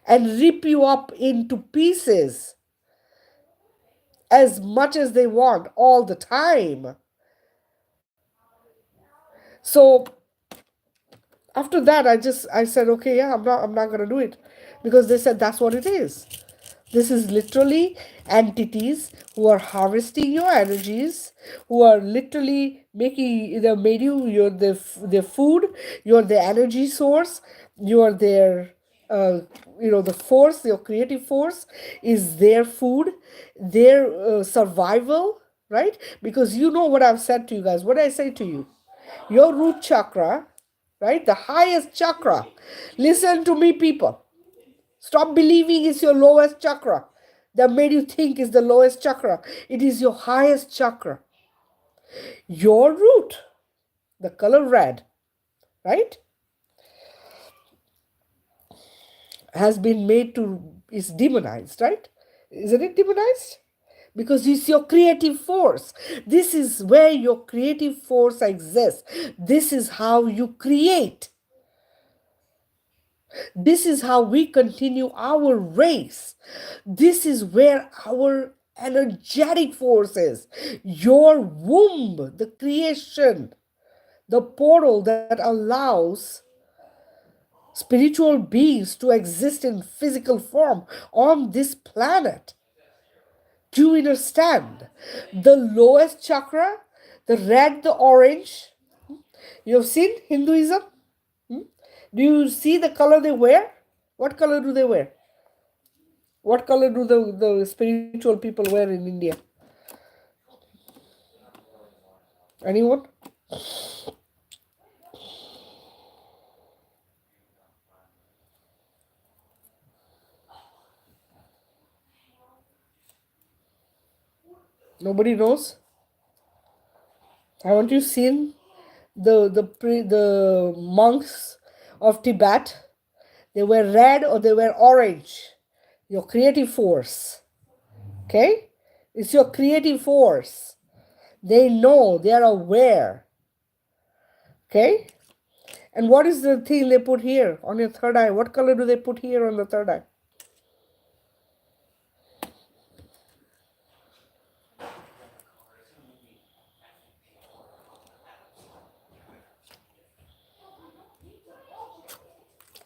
and rip you up into pieces as much as they want all the time? So after that, I said, okay, yeah, I'm not going to do it, because they said that's what it is. This is literally entities who are harvesting your energies, who are literally making, they made you, you're their food, you're the energy source, you're their, uh, the force, your creative force is their food, their survival, right? Because you know what I've said to you guys, what did I say to you? Your root chakra, right? The highest chakra. Listen to me, people. Stop believing it's your lowest chakra that made you think it's the lowest chakra. It is your highest chakra. Your root, the color red, right, has been made to, is demonized, right? Isn't it demonized? Because it's your creative force. This is where your creative force exists. This is how you create. This is how we continue our race. This is where our energetic force is. Your womb, the creation, the portal that allows spiritual beings to exist in physical form on this planet. Do you understand? The lowest chakra, the red, the orange. You have seen Hinduism? Do you see the color they wear? What color do they wear? What color do the spiritual people wear in India? Anyone? Nobody knows? Haven't you seen the monks of Tibet? They wear red or they wear orange. Your creative force. Okay? It's your creative force. They know, they are aware. Okay? And what is the thing they put here on your third eye? What color do they put here on the third eye?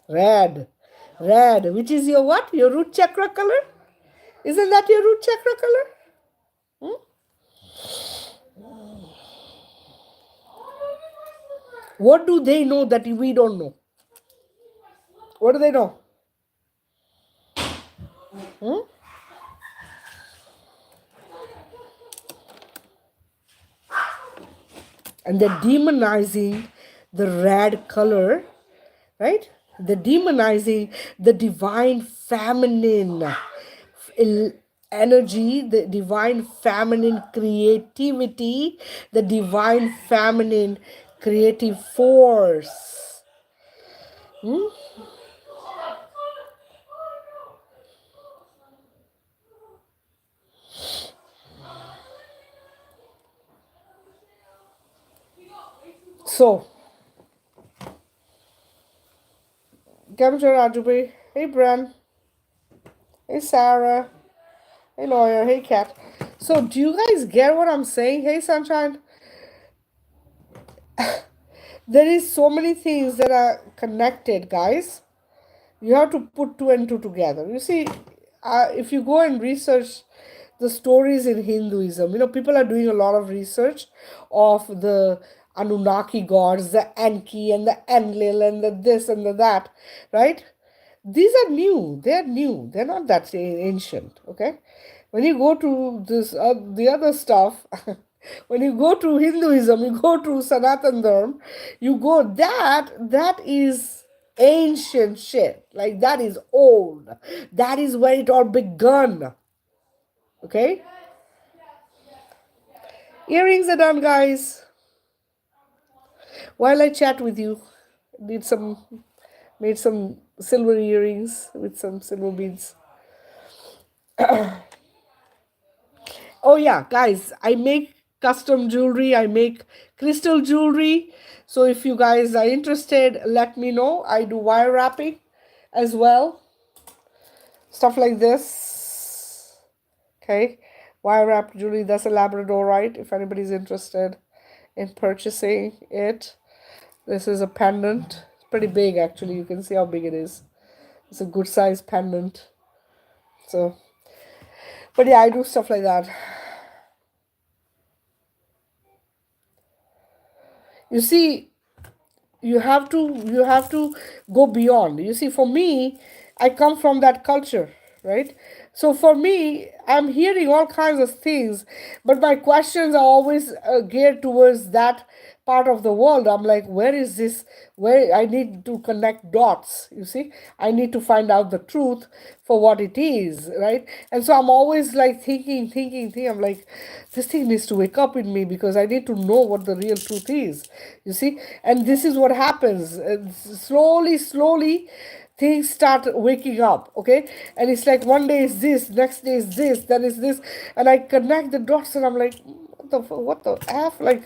Red. Red. Which is your what? Your root chakra color? Isn't that your root chakra color? What do they know that we don't know? What do they know? And they're demonizing the red color, right? They're demonizing the divine feminine energy, the divine feminine creativity, the divine feminine creative force. So, Gamja Rajubi, hey Bran, hey Sarah, hey Lawyer, hey Kat. So, do you guys get what I'm saying? Hey Sunshine. There is so many things that are connected, guys. You have to put two and two together. You see, if you go and research the stories in Hinduism, people are doing a lot of research of the Anunnaki gods, the Enki and the Enlil and the this and the that, right? These are new. They're new. They're not that ancient, okay? When you go to this, the other stuff, when you go to Hinduism, you go to Sanatan Dharma, you go, that is ancient shit. Like that is old. That is where it all begun. Okay? Earrings are done, guys. While I chat with you, did some made some silver earrings with some silver beads. Oh yeah, guys, I make custom jewelry. I make crystal jewelry. So if you guys are interested, let me know. I do wire wrapping as well. Stuff like this. Okay. Wire wrapped jewelry. That's a Labradorite. If anybody's interested in purchasing it. This is a pendant. It's pretty big actually. You can see how big it is. It's a good size pendant. So, but yeah, I do stuff like that. You see, you have to go beyond. You see, for me, I come from that culture, right? So for me, I'm hearing all kinds of things, but my questions are always geared towards that part of the world. I'm like, where is this? Where I need to connect dots. You see, I need to find out the truth for what it is, right? And so I'm always like thinking. I'm like, this thing needs to wake up in me because I need to know what the real truth is. You see, and this is what happens. Slowly things start waking up, okay? And it's like one day is this, next day is this, then is this, and I connect the dots and I'm like, what the f, like,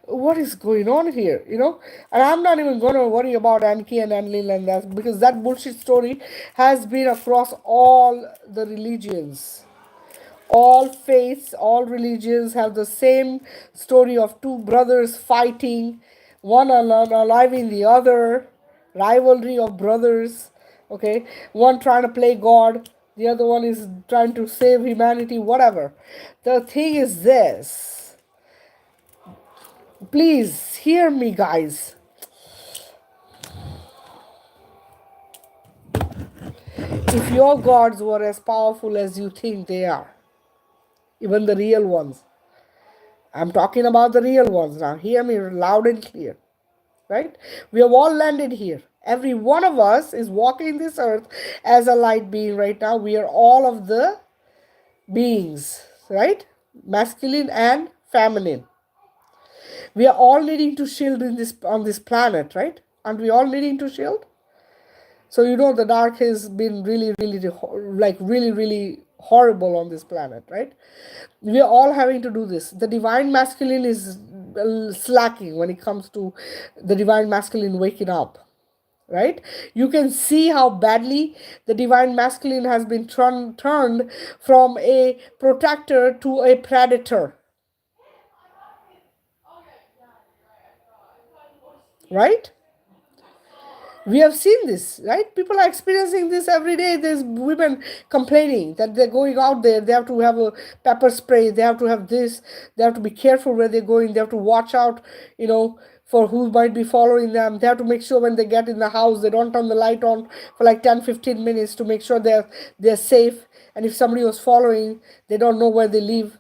what is going on here, you know? And I'm not even gonna worry about Anki and Enlil and that, because that bullshit story has been across all the religions. All faiths, all religions have the same story of two brothers fighting, one unaliving the other, rivalry of brothers. Okay, one trying to play God, the other one is trying to save humanity, whatever. The thing is this, please hear me, guys. If your gods were as powerful as you think they are, even the real ones, I'm talking about the real ones now. Hear me loud and clear. Right? We have all landed here. Every one of us is walking this earth as a light being right now. We are all of the beings, right? Masculine and feminine. We are all needing to shield in this on this planet, right? Aren't we all needing to shield? So you know the dark has been really horrible on this planet, right? We are all having to do this. The divine masculine is slacking when it comes to the divine masculine waking up, right? You can see how badly the divine masculine has been turned from a protector to a predator, right? We have seen this, right? People are experiencing this every day. There's women complaining that they're going out there, they have to have a pepper spray, they have to have this, they have to be careful where they're going, they have to watch out, for who might be following them. They have to make sure when they get in the house they don't turn the light on for like 10-15 minutes to make sure they're safe, and if somebody was following, they don't know where they live,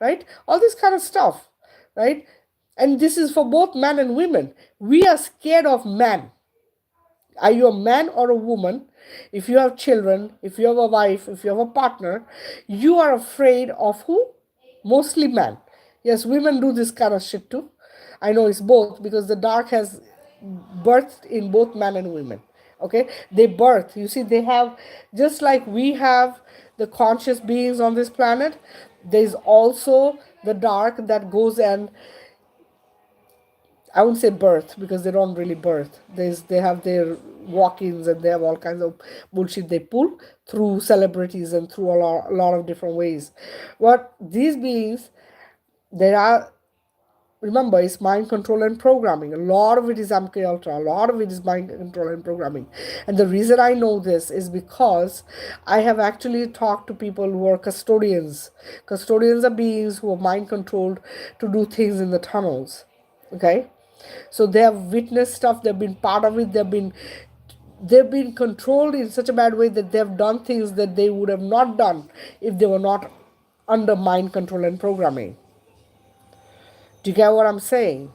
right? All this kind of stuff, right? And this is for both men and women. We are scared of men. Are you a man or a woman? If you have children, if you have a wife, if you have a partner, you are afraid of who? Mostly men. Yes, women do this kind of shit too. I know it's both, because the dark has birthed in both men and women. Okay? They birth. You see, they have, just like we have the conscious beings on this planet, there's also the dark that goes and, I wouldn't say birth, because they don't really birth. They have their walk-ins and they have all kinds of bullshit they pull through celebrities and through a lot of different ways. What these beings, there are, remember, it's mind control and programming. A lot of it is MK Ultra. A lot of it is mind control and programming. And the reason I know this is because I have actually talked to people who are custodians. Custodians are beings who are mind controlled to do things in the tunnels. Okay? So they have witnessed stuff, they've been part of it, they've been controlled in such a bad way that they've done things that they would have not done if they were not under mind control and programming. Do you get what I'm saying?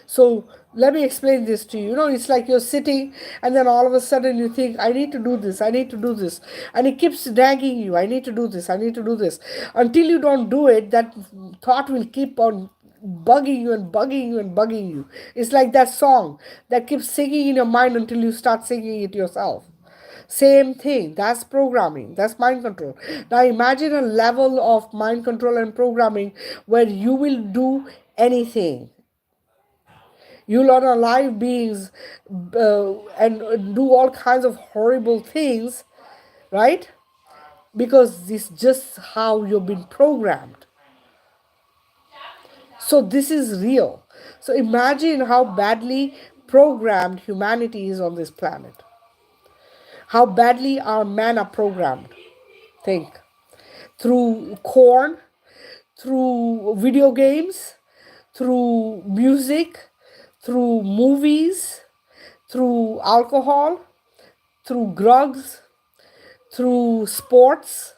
So let me explain this to you. You know, it's like you're sitting and then all of a sudden you think, I need to do this, I need to do this. And it keeps nagging you, I need to do this, I need to do this. Until you don't do it, that thought will keep on bugging you and bugging you and bugging you. It's like that song that keeps singing in your mind until you start singing it yourself. Same thing. That's programming. That's mind control. Now imagine a level of mind control and programming where you will do anything. You'll unalive beings and do all kinds of horrible things, right? Because this is just how you've been programmed. So this is real. So imagine how badly programmed humanity is on this planet. How badly our men are programmed. Think. Through corn, through video games, through music, through movies, through alcohol, through drugs, through sports.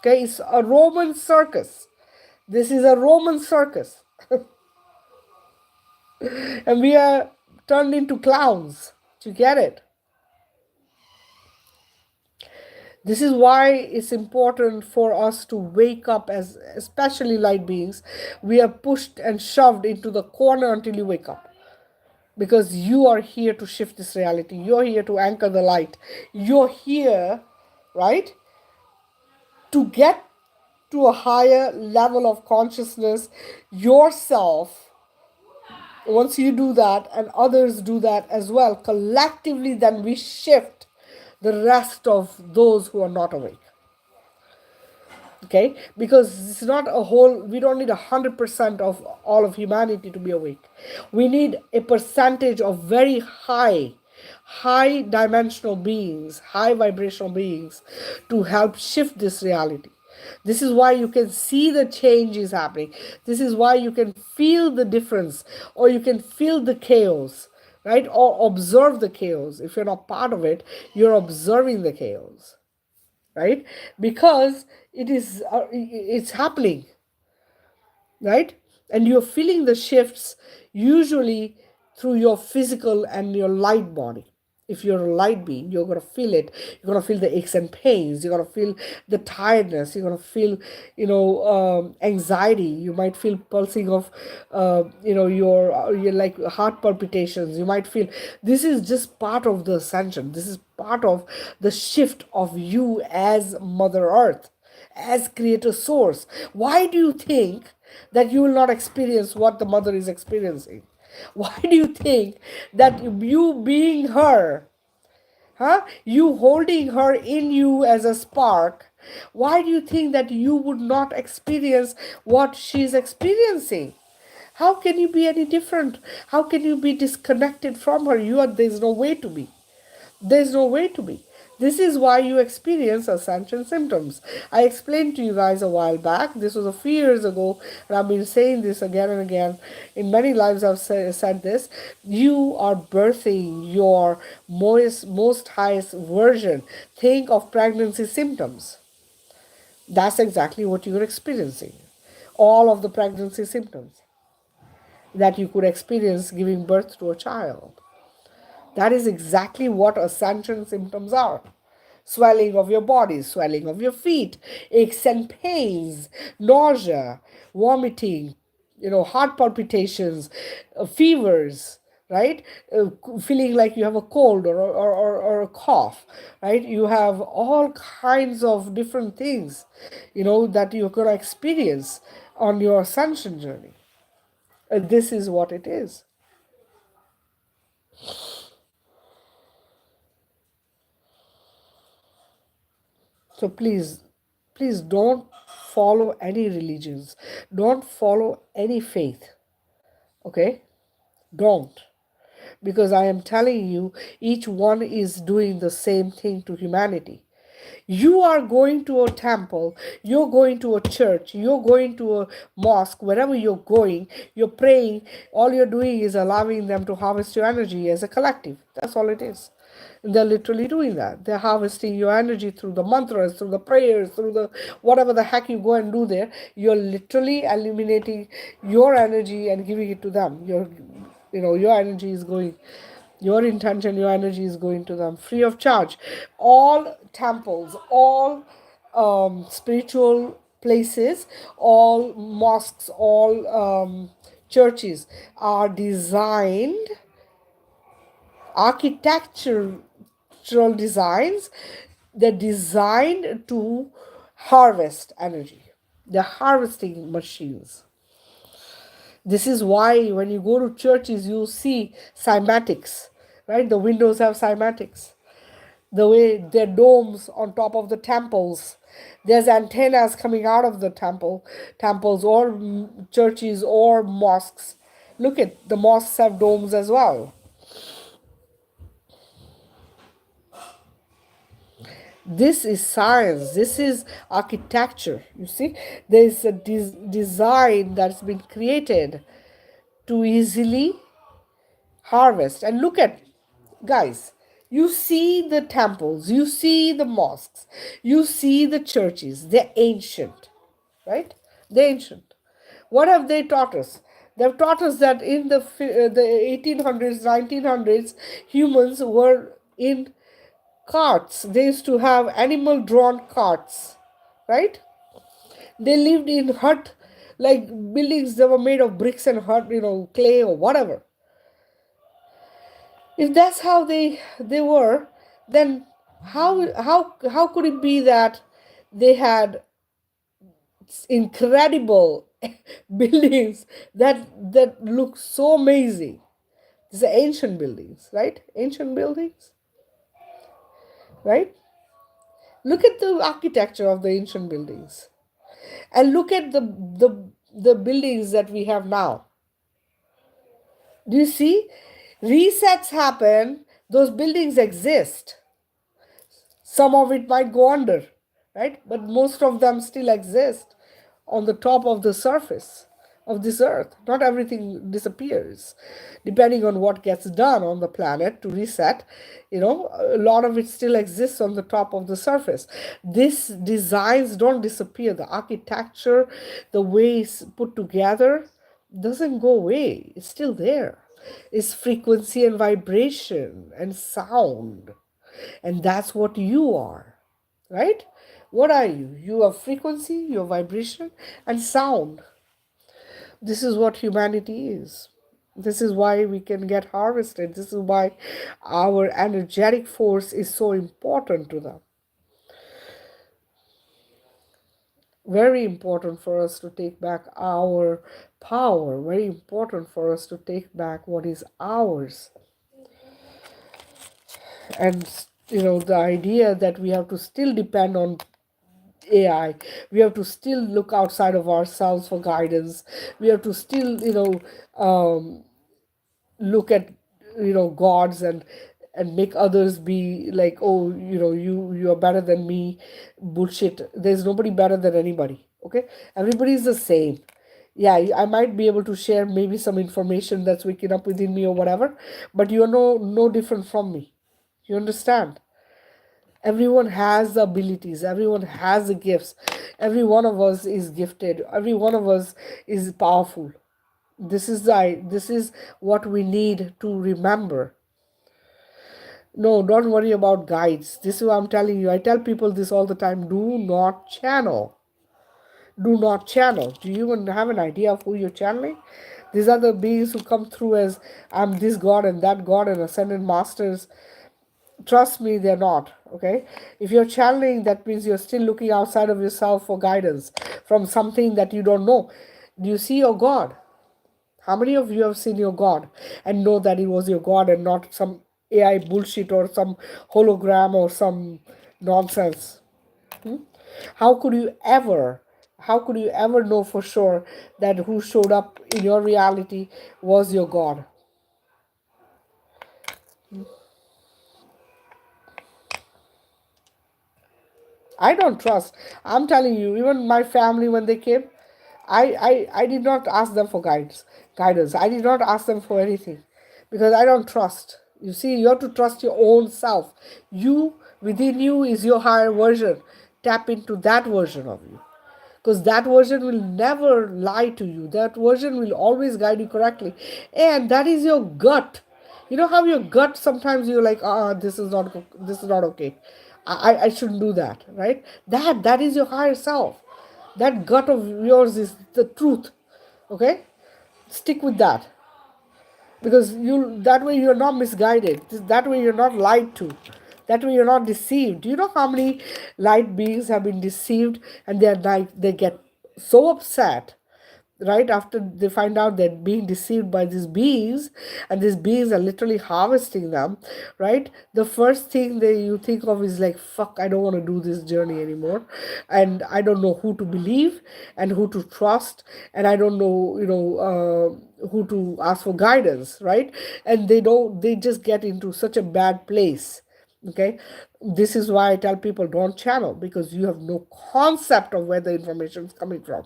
Okay, it's a Roman circus. This is a Roman circus. And we are turned into clowns. Do you get it? This is why it's important for us to wake up as especially light beings. We are pushed and shoved into the corner until you wake up. Because you are here to shift this reality. You're here to anchor the light. You're here, right, to get to a higher level of consciousness yourself. Once you do that and others do that as well, collectively, then we shift the rest of those who are not awake. Okay, because it's not a whole, we don't need 100% of all of humanity to be awake. We need a percentage of very high dimensional beings, high vibrational beings, to help shift this reality. This is why you can see the changes happening. This is why you can feel the difference, or you can feel the chaos, right, or observe the chaos. If you're not part of it, you're observing the chaos, right? Because it's happening, right? And you're feeling the shifts usually through your physical and your light body. If you're a light being, you're going to feel it. You're going to feel the aches and pains. You're going to feel the tiredness. You're going to feel, anxiety. You might feel pulsing of, your like heart palpitations. You might feel this is just part of the ascension. This is part of the shift of you as Mother Earth, as Creator Source. Why do you think that you will not experience what the Mother is experiencing? Why do you think that you being her, you holding her in you as a spark, why do you think that you would not experience what she's experiencing? How can you be any different? How can you be disconnected from her? There's no way to be. There's no way to be. This is why you experience ascension symptoms. I explained to you guys a while back. This was a few years ago, and I've been saying this again and again. In many lives, I've said this. You are birthing your most highest version. Think of pregnancy symptoms. That's exactly what you're experiencing. All of the pregnancy symptoms that you could experience giving birth to a child. That is exactly what ascension symptoms are. Swelling of your body, swelling of your feet, aches and pains, nausea, vomiting, heart palpitations, fevers, right? Feeling like you have a cold or a cough, right? You have all kinds of different things, that you're going to experience on your ascension journey. This is what it is. So please don't follow any religions. Don't follow any faith. Okay? Don't. Because I am telling you, each one is doing the same thing to humanity. You are going to a temple, you're going to a church, you're going to a mosque, wherever you're going, you're praying, all you're doing is allowing them to harvest your energy as a collective. That's all it is. And they're literally doing that. They're harvesting your energy through the mantras, through the prayers, through the whatever the heck you go and do there. You're literally eliminating your energy and giving it to them. You're your energy is going, your intention, your energy is going to them free of charge. All temples, all spiritual places, all mosques, all churches are designed, architectural designs, they're designed to harvest energy. They're harvesting machines. This is why when you go to churches, you see cymatics, right? The windows have cymatics. The way they're domes on top of the temples. There's antennas coming out of the temples or churches or mosques. Look at the mosques have domes as well. This is science. This is architecture. You see, there is a design that's been created to easily harvest. And look at, guys, you see the temples, you see the mosques, you see the churches. They're ancient, right? They're ancient. What have they taught us? They've taught us that in the 1800s, 1900s, humans were in carts. They used to have animal drawn carts, right? They lived in hut, like buildings that were made of bricks and hut, clay or whatever. If that's how they were, then how could it be that they had incredible buildings that look so amazing? These are ancient buildings, right? Ancient buildings, right? Look at the architecture of the ancient buildings, and look at the buildings that we have now. Do you see? Resets happen, those buildings exist. Some of it might go under, right? But most of them still exist on the top of the surface of this earth. Not everything disappears. Depending on what gets done on the planet to reset, a lot of it still exists on the top of the surface. These designs don't disappear. The architecture, the way it's put together, doesn't go away. It's still there. It's frequency and vibration and sound. And that's what you are, right? What are you? You are frequency, your vibration, and sound. This is what humanity is. This is why we can get harvested. This is why our energetic force is so important to them. Very important for us to take back our power. Very important for us to take back what is ours. And the idea that we have to still depend on AI, we have to still look outside of ourselves for guidance, we have to still look at gods and make others be like, oh, you are better than me. Bullshit. There's nobody better than anybody. Okay, everybody is the same. Yeah, I might be able to share maybe some information that's waking up within me or whatever, but you're no different from me. You understand? Everyone has the abilities, everyone has the gifts, every one of us is gifted, every one of us is powerful. This is what we need to remember. No, don't worry about guides. This is what I'm telling you. I tell people this all the time. Do not channel. Do not channel. Do you even have an idea of who you're channeling? These are the beings who come through as, I'm this god and that god and ascended masters. Trust me, they're not. Okay, if you're channeling, that means you're still looking outside of yourself for guidance from something that you don't know. Do you see your god? How many of you have seen your god and know that it was your god and not some AI bullshit or some hologram or some nonsense? how could you ever how could you ever know for sure that who showed up in your reality was your god? I don't trust. I'm telling you, even my family when they came, I did not ask them for guidance. I did not ask them for anything because I don't trust. You see, you have to trust your own self. You, within you, is your higher version. Tap into that version of you. because that version will never lie to you. That version will always guide you correctly, and that is your gut. You know how your gut sometimes you're like, this is not okay. I shouldn't do that, right? That is your higher self. That gut of yours is the truth. Okay, stick with that, because you that way you're not misguided, that way you're not lied to, that way you're not deceived. Do you know how many light beings have been deceived, and they're like, they get so upset right after they find out they're being deceived by these bees, and these bees are literally harvesting them, right? The first thing that you think of is like, fuck, I don't want to do this journey anymore, and I don't know who to believe and who to trust, and I don't know, who to ask for guidance, right? And they just get into such a bad place. Okay, this is why I tell people, don't channel, because you have no concept of where the information is coming from.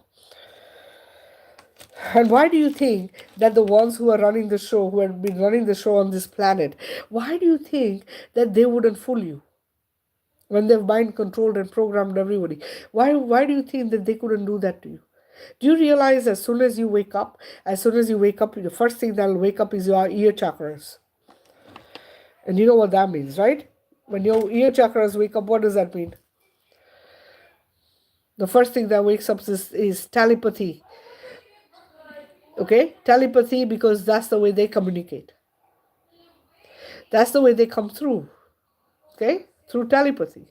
And why do you think that the ones who are running the show, who have been running the show on this planet, why do you think that they wouldn't fool you when they've mind controlled and programmed everybody? Why do you think that they couldn't do that to you? Do you realize as soon as you wake up, the first thing that'll wake up is your ear chakras? And you know what that means, right? When your ear chakras wake up, what does that mean? The first thing that wakes up is telepathy. Okay? Telepathy, because that's the way they communicate. That's the way they come through. Okay? Through telepathy.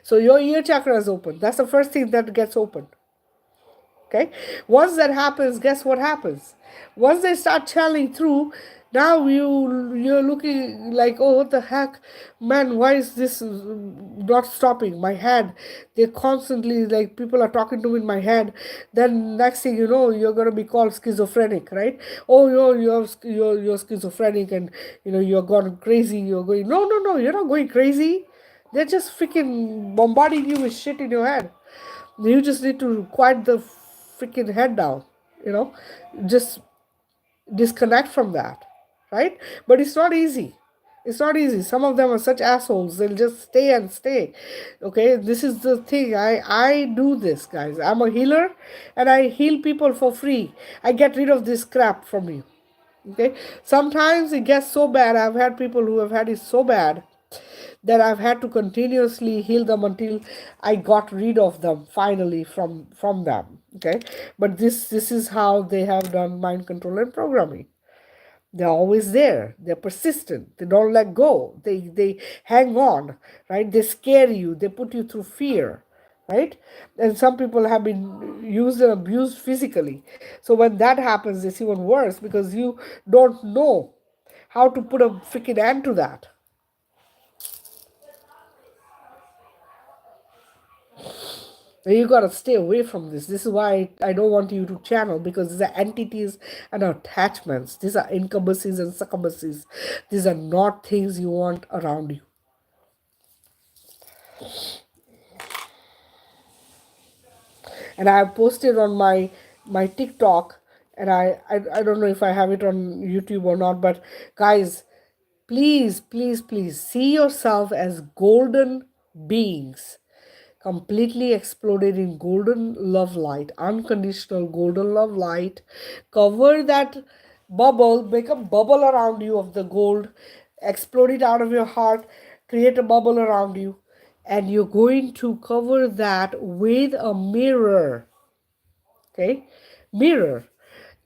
So your ear chakra is open. That's the first thing that gets open. Okay? Once that happens, guess what happens? Once they start channeling through, now you're looking like, oh, what the heck, man, why is this not stopping? My head, they're constantly like, people are talking to me in my head. Then next thing you know, you're gonna be called schizophrenic, right? Oh, you're schizophrenic, and you're gone crazy. You're going, no, you're not going crazy. They're just freaking bombarding you with shit in your head. You just need to quiet the freaking head down, just disconnect from that, right? But it's not easy. It's not easy. Some of them are such assholes. They'll just stay and stay. Okay, this is the thing. I do this, guys. I'm a healer, and I heal people for free. I get rid of this crap from you. Okay, sometimes it gets so bad. I've had people who have had it so bad that I've had to continuously heal them until I got rid of them finally from them. Okay, but this is how they have done mind control and programming. They're always there. They're persistent. They don't let go. They hang on, right? They scare you. They put you through fear, right? And some people have been used and abused physically. So when that happens, it's even worse, because you don't know how to put a freaking end to that. You gotta stay away from this. This is why I don't want you to channel, because these are entities and attachments. These are incubacies and succubacies. These are not things you want around you. And I have posted on my TikTok, and I don't know if I have it on YouTube or not, but guys, please, please, please see yourself as golden beings, completely exploded in golden love light, unconditional golden love light. Cover that bubble, make a bubble around you of the gold, explode it out of your heart, create a bubble around you, and you're going to cover that with a mirror. Okay, mirror,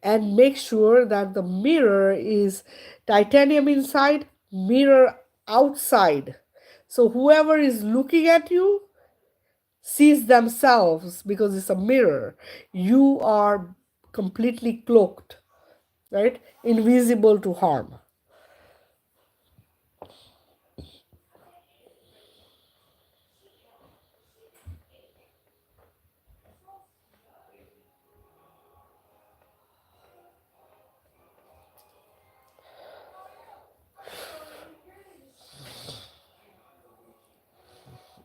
and make sure that the mirror is titanium inside, mirror outside, so whoever is looking at you sees themselves, because it's a mirror. You are completely cloaked, right? Invisible to harm.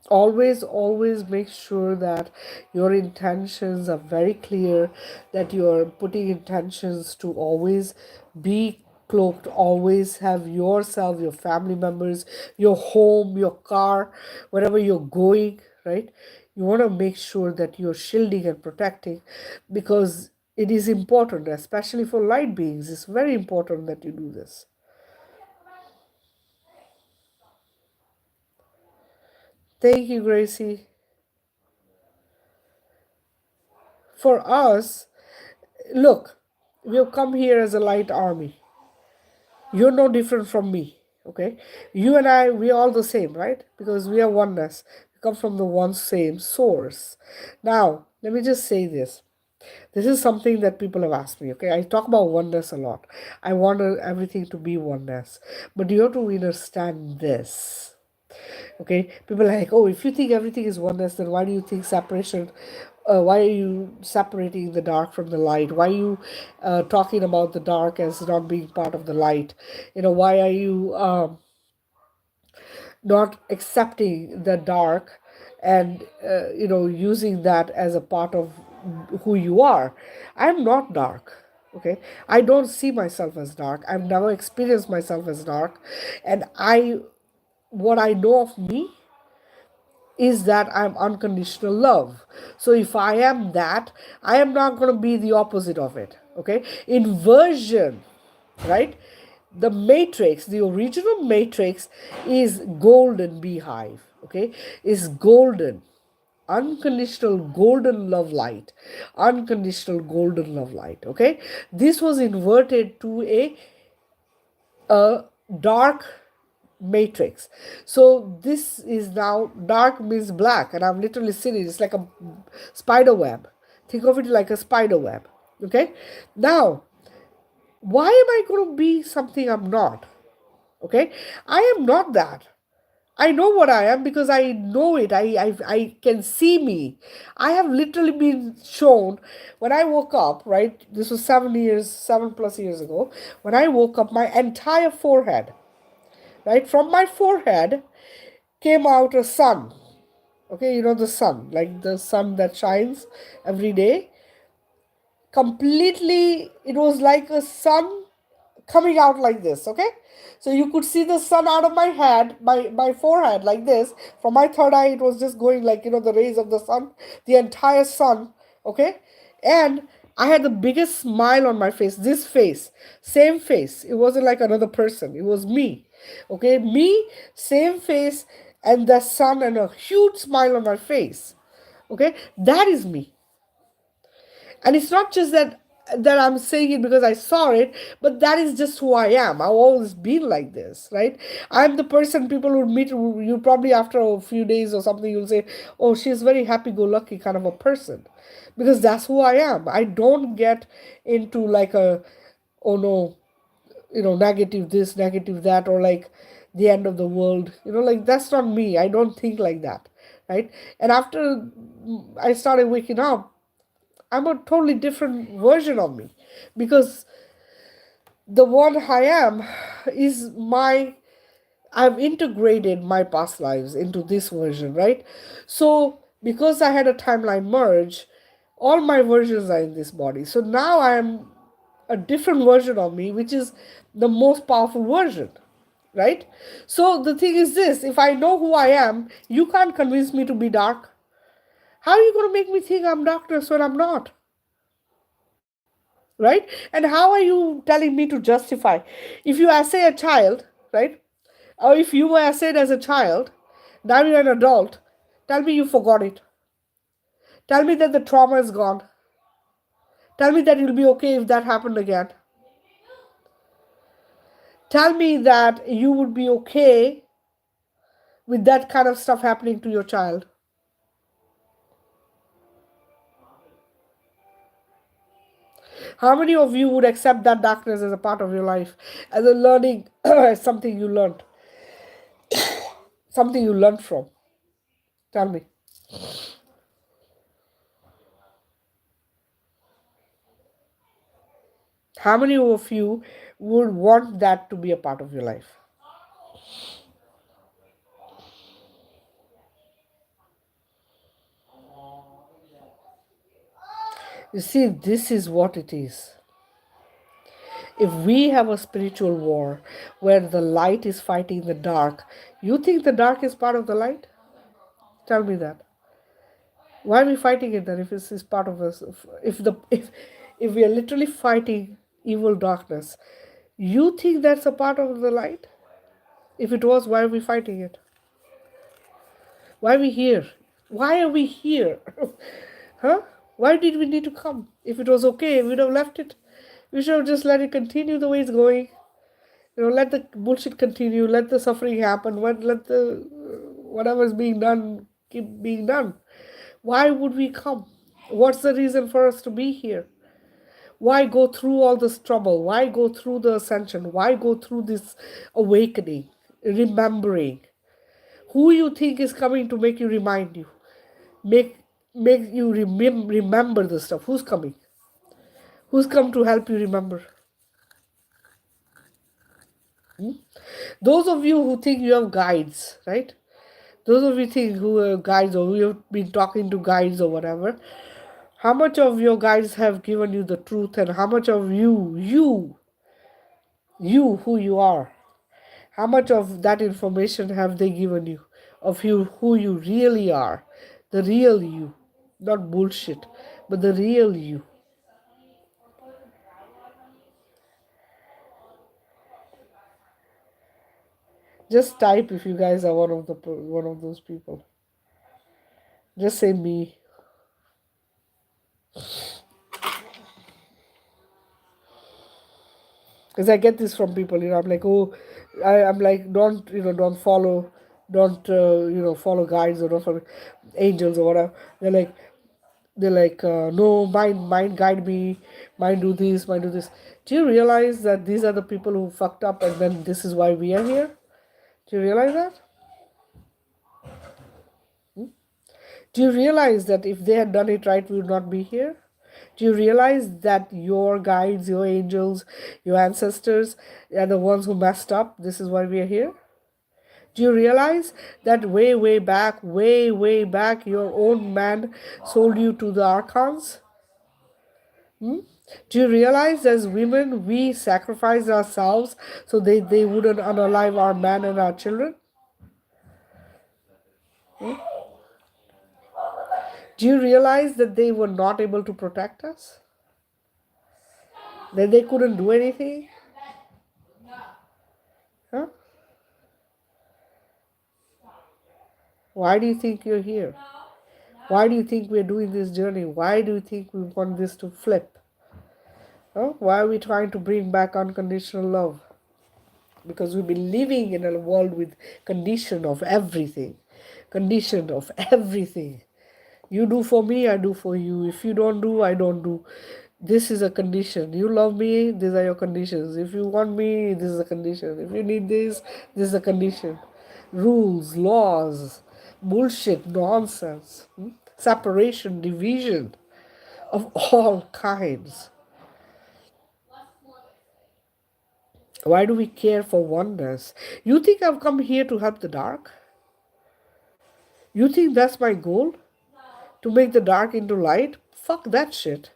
Always make sure that your intentions are very clear, that you're putting intentions to always be cloaked, always have yourself, your family members, your home, your car, wherever you're going, right? You want to make sure that you're shielding and protecting, because it is important, especially for light beings. It's very important that you do this. Thank you, Gracie. For us, look, we have come here as a light army. You're no different from me, okay? You and I, we are all the same, right? Because we are oneness. We come from the one same source. Now, let me just say this. This is something that people have asked me, okay? I talk about oneness a lot. I want everything to be oneness. But you have to understand this. Okay, people are like, oh, if you think everything is oneness, then why do you think separation? Why are you separating the dark from the light? Why are you talking about the dark as not being part of the light? Why are you not accepting the dark and using that as a part of who you are? I'm not dark. Okay, I don't see myself as dark. I've never experienced myself as dark, and what I know of me is that I'm unconditional love. So if I am that, I am not going to be the opposite of it. Okay? Inversion, right? The matrix, the original matrix is golden beehive. Okay? Is golden. Unconditional golden love light. Unconditional golden love light. Okay? This was inverted to a dark matrix. So this is now dark means black, and I'm literally sitting, it's like a spider web. Think of it like a spider web. Okay? Now, why am I going to be something I'm not? Okay? I am not that. I know what I am because I know it. I can see me. I have literally been shown when I woke up, right? This was 7+ years ago. When I woke up, my entire forehead, right? From my forehead came out a sun. Okay, the sun, like the sun that shines every day. Completely, it was like a sun coming out like this. Okay, so you could see the sun out of my head, my forehead, like this. From my third eye, it was just going like the rays of the sun, the entire sun. Okay, and I had the biggest smile on my face. This face, same face. It wasn't like another person. It was me. Okay, me, same face, and the sun, and a huge smile on my face. Okay, that is me. And it's not just that I'm saying it because I saw it, but that is just who I am. I've always been like this, right? I'm the person people would meet. You probably after a few days or something, you'll say, "Oh, she's very happy-go-lucky kind of a person," because that's who I am. I don't get into like a, oh no, negative this, negative that, or like the end of the world. Like that's not me. I don't think like that, right? And after I started waking up, I'm a totally different version of me, because the one I am is I've integrated my past lives into this version, right? So because I had a timeline merge, all my versions are in this body. So now I am a different version of me, which is the most powerful version, right? So the thing is this: if I know who I am, you can't convince me to be dark. How are you going to make me think I'm darkness when I'm not? Right? And how are you telling me to justify? If you assay a child, right? Or if you were assayed as a child, now you're an adult, tell me you forgot it. Tell me that the trauma is gone. Tell me that it'll be okay if that happened again. Tell me that you would be okay with that kind of stuff happening to your child. How many of you would accept that darkness as a part of your life, as a learning, as something you learned, something you learned from? Tell me. How many of you would want that to be a part of your life? You see, this is what it is. If we have a spiritual war where the light is fighting the dark, you think the dark is part of the light? Tell me that. Why are we fighting it then if it's part of us? If we are literally fighting evil darkness, you think that's a part of the light? If it was, why are we fighting it? Why are we here? Why are we here? Huh? Why did we need to come? If it was okay, we would have left it. We should have just let it continue the way it's going. Let the bullshit continue. Let the suffering happen. Let the whatever's being done keep being done. Why would we come? What's the reason for us to be here? Why go through all this trouble? Why go through the ascension? Why go through this awakening, remembering? Who you think is coming to make you remind you, make make you remember the stuff? Who's coming? Who's come to help you remember? Those of you who think you have guides, right? Those of you think who are guides or who have been talking to guides or whatever, how much of your guides have given you the truth and how much of you who you are, how much of that information have they given you of you who you really are, the real you, not bullshit, but the real you. Just type if you guys are one of those people. Just say me. Because I get this from people, I'm like, oh, I'm like, don't follow, don't follow guides or don't follow angels or whatever. They're like no, mind guide me, mind do this, mind do this. Do you realize that these are the people who fucked up and then this is why we are here? Do you realize that? Do you realize that if they had done it right, we would not be here? Do you realize that your guides, your angels, your ancestors are the ones who messed up? This is why we are here. Do you realize that way back, your own man sold you to the archons? Do you realize as women we sacrifice ourselves so they wouldn't unalive our man and our children? Do you realize that they were not able to protect us? That they couldn't do anything? Huh? Why do you think you're here? Why do you think we're doing this journey? Why do you think we want this to flip? Huh? Why are we trying to bring back unconditional love? Because we've been living in a world with condition of everything. Condition of everything. You do for me, I do for you. If you don't do, I don't do. This is a condition. You love me, these are your conditions. If you want me, this is a condition. If you need this is a condition. Rules, laws, bullshit, nonsense, separation, division of all kinds. Why do we care for oneness? You think I've come here to help the dark? You think that's my goal? To make the dark into light? Fuck that shit.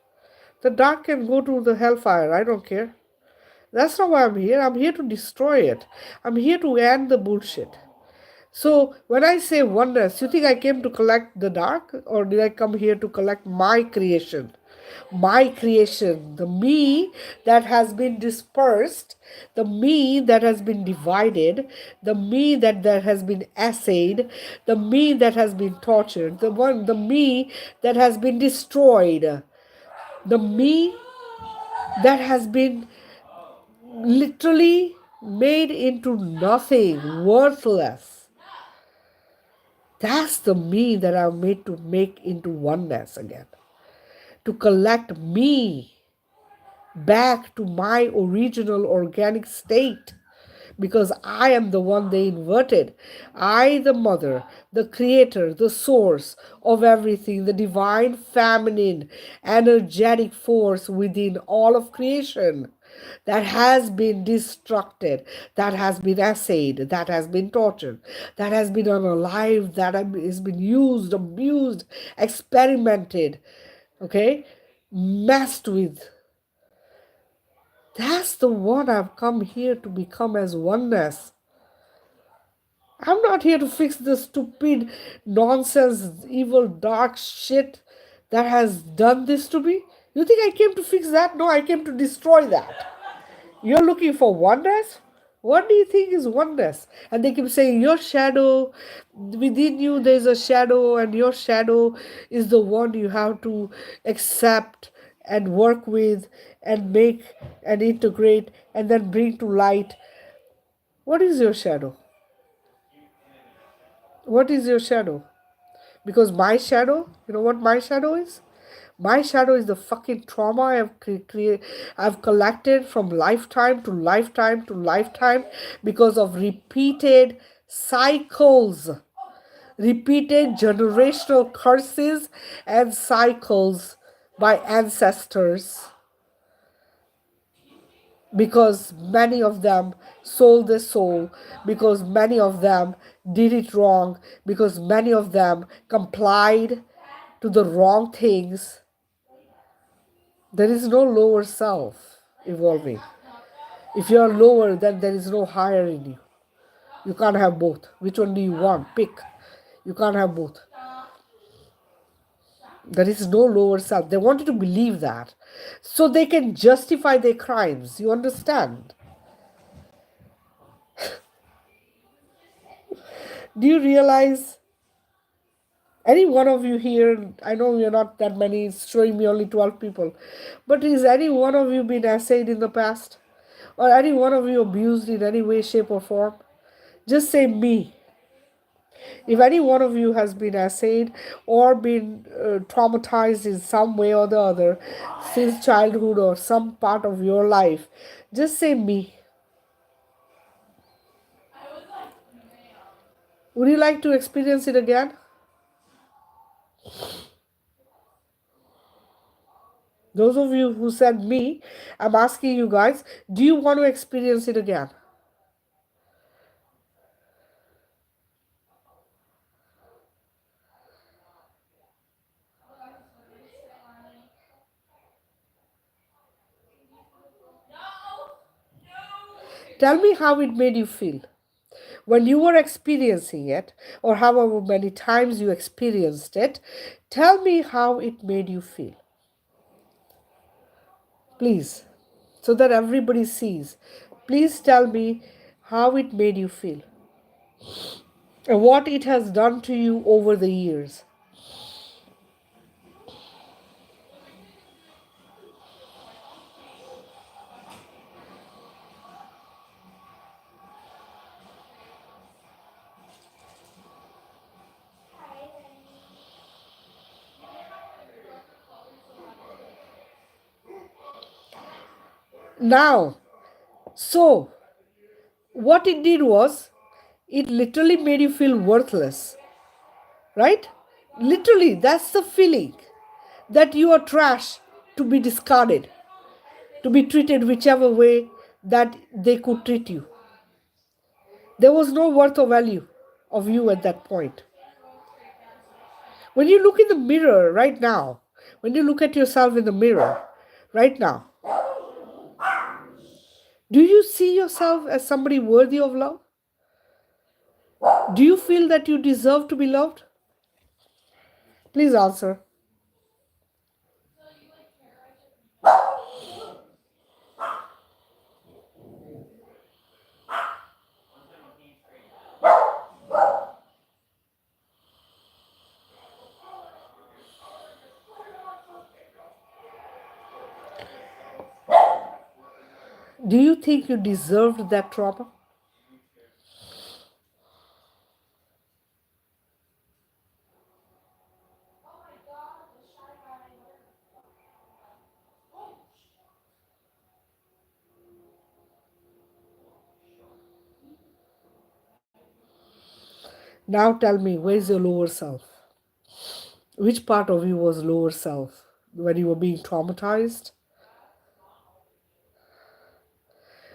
The dark can go to the hellfire. I don't care. That's not why I'm here. I'm here to destroy it. I'm here to end the bullshit. So when I say oneness, you think I came to collect the dark or did I come here to collect my creation? My creation, the me that has been dispersed, the me that has been divided, the me that has been essayed, the me that has been tortured, the me that has been destroyed, the me that has been literally made into nothing, worthless. That's the me that I'm made to make into oneness again. To collect me back to my original organic state. Because I am the one they inverted. I, the mother, the creator, the source of everything, the divine feminine, energetic force within all of creation that has been destructed, that has been essayed, that has been tortured, that has been unalive, that has been used, abused, experimented, okay, messed with. That's the one I've come here to become as oneness. I'm not here to fix the stupid, nonsense, evil, dark shit that has done this to me. You think I came to fix that? No, I came to destroy that. You're looking for oneness? What do you think is oneness? And they keep saying, your shadow, within you, there's a shadow, and your shadow is the one you have to accept and work with and make and integrate and then bring to light. What is your shadow? What is your shadow? Because my shadow, you know what my shadow is? My shadow is the fucking trauma I've collected from lifetime to lifetime to lifetime because of repeated cycles, repeated generational curses and cycles by ancestors, because many of them sold their soul, because many of them did it wrong, because many of them complied to the wrong things. There is no lower self evolving. If you are lower, then there is no higher in you. You can't have both. Which one do you want? Pick. You can't have both. There is no lower self. They want you to believe that so they can justify their crimes. You understand? Do you realize any one of you here? I know you're not that many, it's showing me only 12 people. But is any one of you been essayed in the past? Or any one of you abused in any way, shape, or form? Just say me. If any one of you has been essayed or been traumatized in some way or the other since childhood or some part of your life, just say me. Would you like to experience it again? Those of you who said me, I'm asking you guys, do you want to experience it again? Tell me how it made you feel when you were experiencing it, or however many times you experienced it. Tell me how it made you feel, please, so that everybody sees. Please tell me how it made you feel and what it has done to you over the years. Now, so what it did was, it literally made you feel worthless, right? Literally, that's the feeling, that you are trash, to be discarded, to be treated whichever way that they could treat you. There was no worth or value of you at that point. When you look in the mirror right now, when you look at yourself in the mirror right now, do you see yourself as somebody worthy of love? Do you feel that you deserve to be loved? Please answer. Do you think you deserved that trauma? Now tell me, where's your lower self? Which part of you was lower self? When you were being traumatized?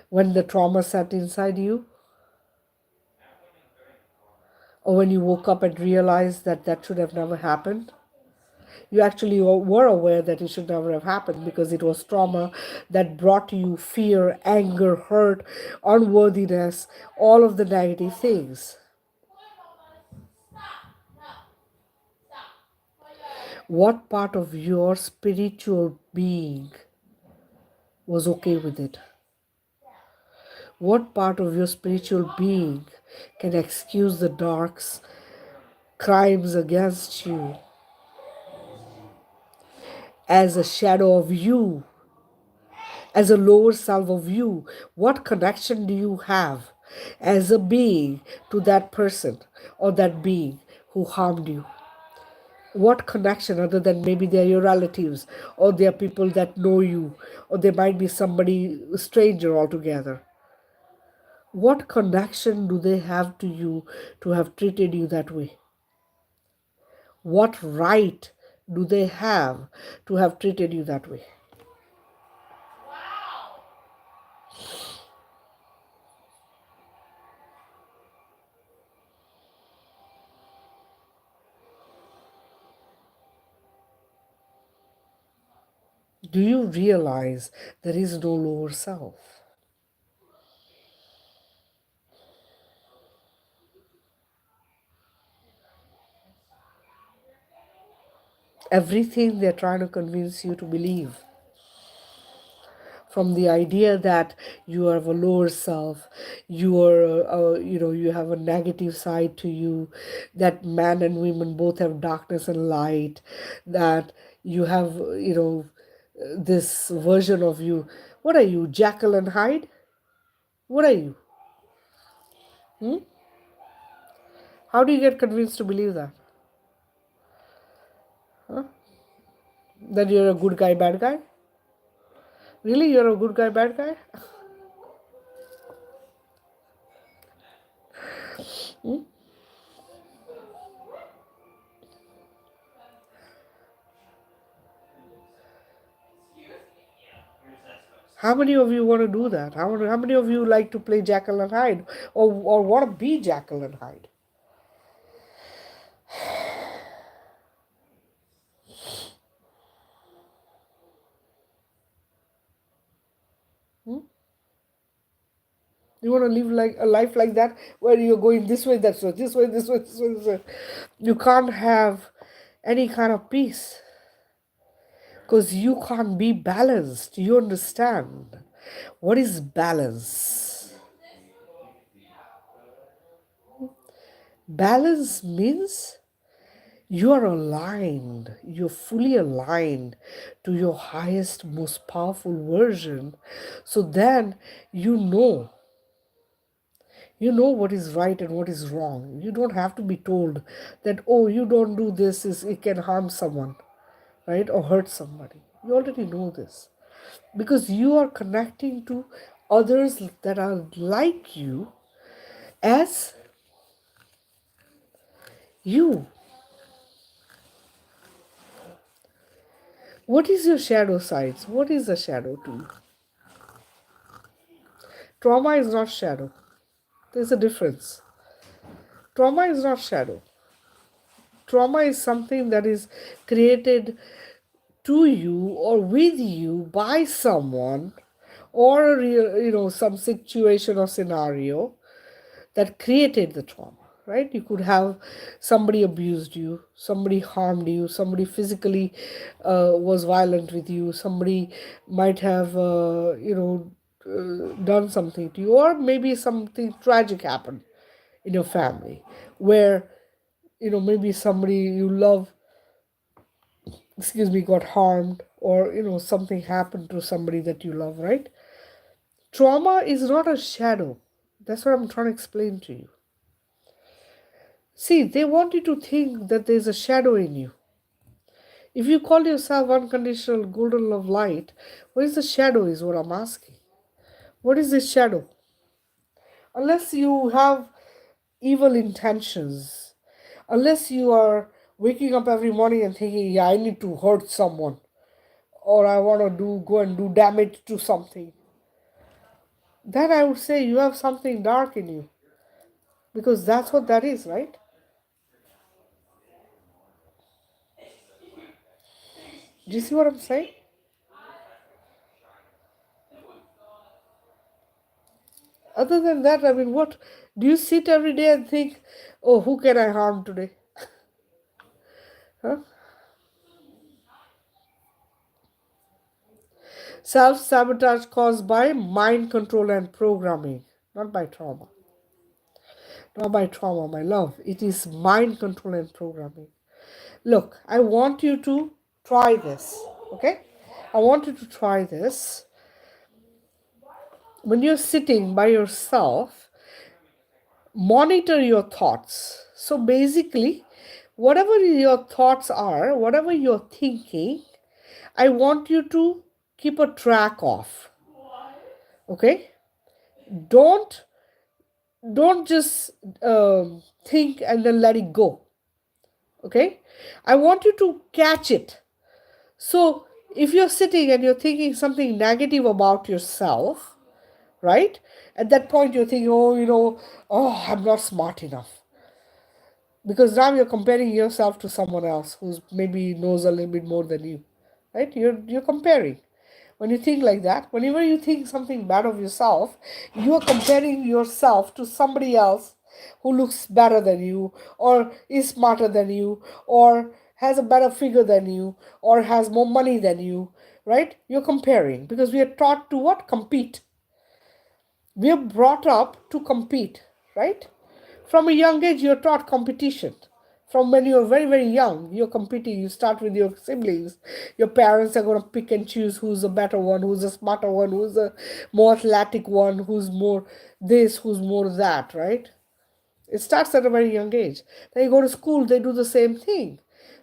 When the trauma sat inside you? Or when you woke up and realized that that should have never happened? You actually were aware that it should never have happened because it was trauma that brought you fear, anger, hurt, unworthiness, all of the negative things. What part of your spiritual being was okay with it? What part of your spiritual being can excuse the darks, crimes against you as a shadow of you, as a lower self of you? What connection do you have as a being to that person or that being who harmed you? What connection other than maybe they're your relatives or they're people that know you or they might be somebody stranger altogether? What connection do they have to you to have treated you that way? What right do they have to have treated you that way? Do you realize there is no lower self? Everything they're trying to convince you to believe, from the idea that you have a lower self, you are you have a negative side to you, that man and women both have darkness and light, that you have this version of you. What are you, Jekyll and Hyde? What are you? How do you get convinced to believe that? That you're a good guy, bad guy? Really, you're a good guy, bad guy? How many of you want to do that? How many of you like to play Jekyll and Hyde, or want to be Jekyll and Hyde? You want to live like a life like that, where you're going this way, that's way, this way, this way, this way, this way. You can't have any kind of peace because you can't be balanced. You understand what is balance? Balance means you are aligned, you're fully aligned to your highest, most powerful version. So then you know you know what is right and what is wrong. You don't have to be told that, oh, you don't do this, it can harm someone, right? Or hurt somebody. You already know this. Because you are connecting to others that are like you as you. What is your shadow sides? What is a shadow to you? Trauma is not shadow. There's a difference. Trauma is not shadow. Trauma is something that is created to you or with you by someone or some situation or scenario that created the trauma, right? You could have somebody abused you, somebody harmed you, somebody physically was violent with you, somebody might have done something to you, or maybe something tragic happened in your family where maybe somebody you love, got harmed, or something happened to somebody that you love, right? Trauma is not a shadow. That's what I'm trying to explain to you. See, they want you to think that there's a shadow in you. If you call yourself unconditional golden love light, what is the shadow is what I'm asking. What is this shadow? Unless you have evil intentions, unless you are waking up every morning and thinking, yeah, I need to hurt someone, or I want to go and do damage to something, then I would say you have something dark in you. Because that's what that is, right? Do you see what I'm saying? Other than that, I mean, what do you sit every day and think, oh, who can I harm today? Huh? Self-sabotage caused by mind control and programming, not by trauma. Not by trauma, my love. It is mind control and programming. Look, I want you to try this, okay? I want you to try this. When you're sitting by yourself, monitor your thoughts. So basically, whatever your thoughts are, whatever you're thinking, I want you to keep a track of. Okay? Don't just think and then let it go. Okay? I want you to catch it. So if you're sitting and you're thinking something negative about yourself, right? At that point you're thinking, oh, I'm not smart enough. Because now you're comparing yourself to someone else who's maybe knows a little bit more than you. Right? You're comparing. When you think like that, whenever you think something bad of yourself, you are comparing yourself to somebody else who looks better than you, or is smarter than you, or has a better figure than you, or has more money than you, right? You're comparing because we are taught to what? Compete. We are brought up to compete, right? From a young age, you're taught competition. From when you're very, very young, you're competing. You start with your siblings. Your parents are going to pick and choose who's a better one, who's a smarter one, who's a more athletic one, who's more this, who's more that, right? It starts at a very young age. Then you go to school, they do the same thing,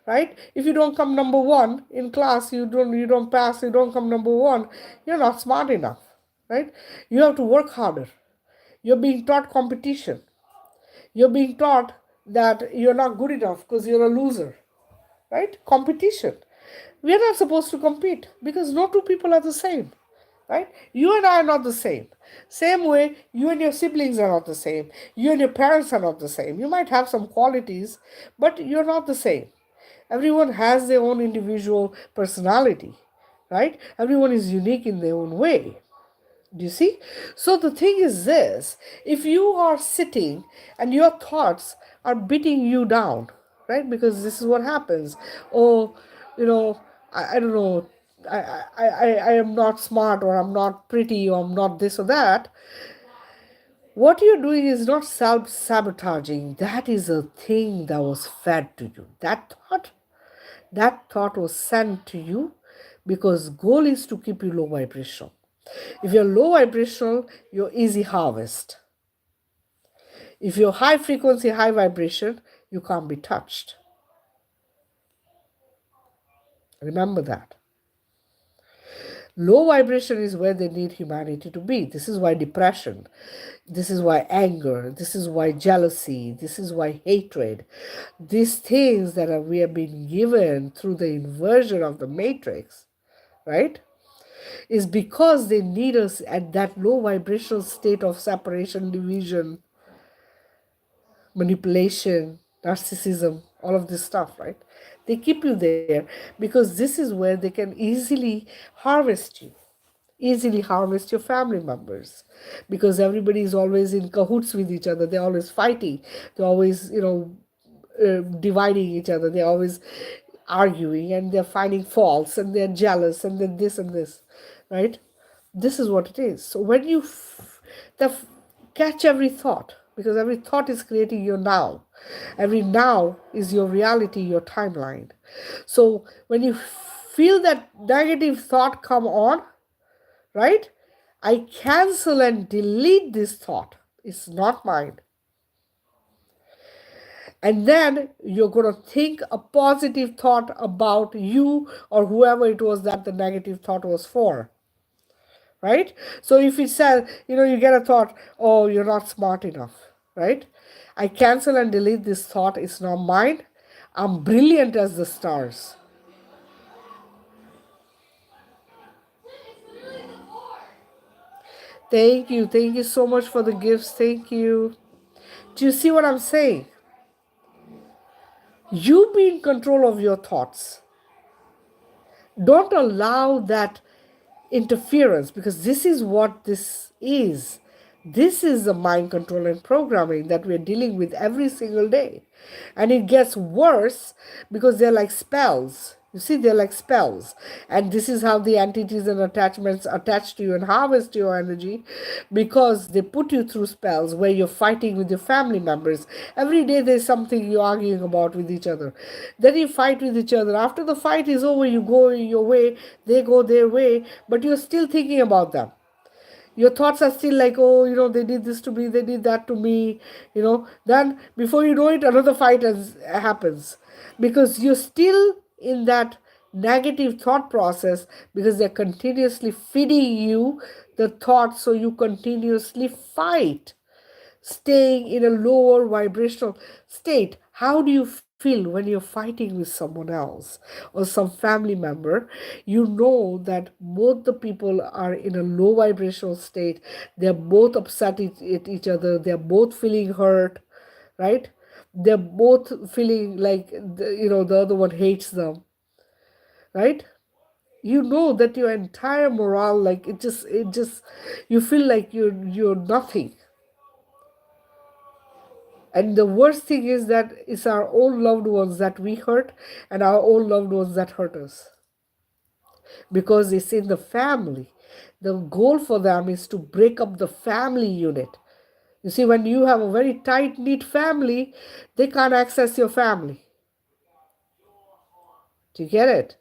right? If you don't come number one in class, you don't pass, you don't come number one, you're not smart enough, right? You have to work harder. You're being taught competition. You're being taught that you're not good enough because you're a loser, right? Competition. We are not supposed to compete because no two people are the same, right? You and I are not the same. Same way, you and your siblings are not the same. You and your parents are not the same. You might have some qualities, but you're not the same. Everyone has their own individual personality, right? Everyone is unique in their own way. Do you see? So the thing is this, if you are sitting and your thoughts are beating you down, right? Because this is what happens. Oh, I don't know, I am not smart, or I'm not pretty, or I'm not this or that. What you're doing is not self-sabotaging. That is a thing that was fed to you. That thought was sent to you because goal is to keep you low vibrational. If you're low vibrational, you're easy harvest. If you're high frequency, high vibration, you can't be touched. Remember that. Low vibration is where they need humanity to be. This is why depression, this is why anger, this is why jealousy, this is why hatred, these things that we have been given through the inversion of the matrix, right? Is because they need us at that low vibrational state of separation, division, manipulation, narcissism, all of this stuff, right? They keep you there because this is where they can easily harvest you, easily harvest your family members, because everybody is always in cahoots with each other. They're always fighting. They're always, dividing each other. They're always arguing and they're finding faults and they're jealous and then this and this, right? This is what it is. So when you catch every thought, because every thought is creating your now. Every now is your reality, your timeline. So when you feel that negative thought come on, right? I cancel and delete this thought. It's not mine. And then you're going to think a positive thought about you or whoever it was that the negative thought was for. Right? So if it says, you get a thought, oh, you're not smart enough, right? I cancel and delete this thought. It's not mine. I'm brilliant as the stars. Thank you. Thank you so much for the gifts. Thank you. Do you see what I'm saying? You be in control of your thoughts. Don't allow that interference, because this is what this is. This is the mind control and programming that we're dealing with every single day. And it gets worse because they're like spells. You see, they're like spells. And this is how the entities and attachments attach to you and harvest your energy, because they put you through spells where you're fighting with your family members. Every day there's something you're arguing about with each other. Then you fight with each other. After the fight is over, you go your way, they go their way, but you're still thinking about them. Your thoughts are still like, oh, they did this to me, they did that to me. Then before you know it, another fight happens, because you're still in that negative thought process, because they're continuously feeding you the thoughts, so you continuously fight, staying in a lower vibrational state. How do you feel when you're fighting with someone else or some family member? You know that both the people are in a low vibrational state. They're both upset at each other. They're both feeling hurt, right? They're both feeling like the other one hates them, right? You know that your entire morale, like it just you feel like you're nothing. And the worst thing is that it's our own loved ones that we hurt, and our own loved ones that hurt us, because it's in the family. The goal for them is to break up the family unit. You see, when you have a very tight knit family, they can't access your family. Do you get it?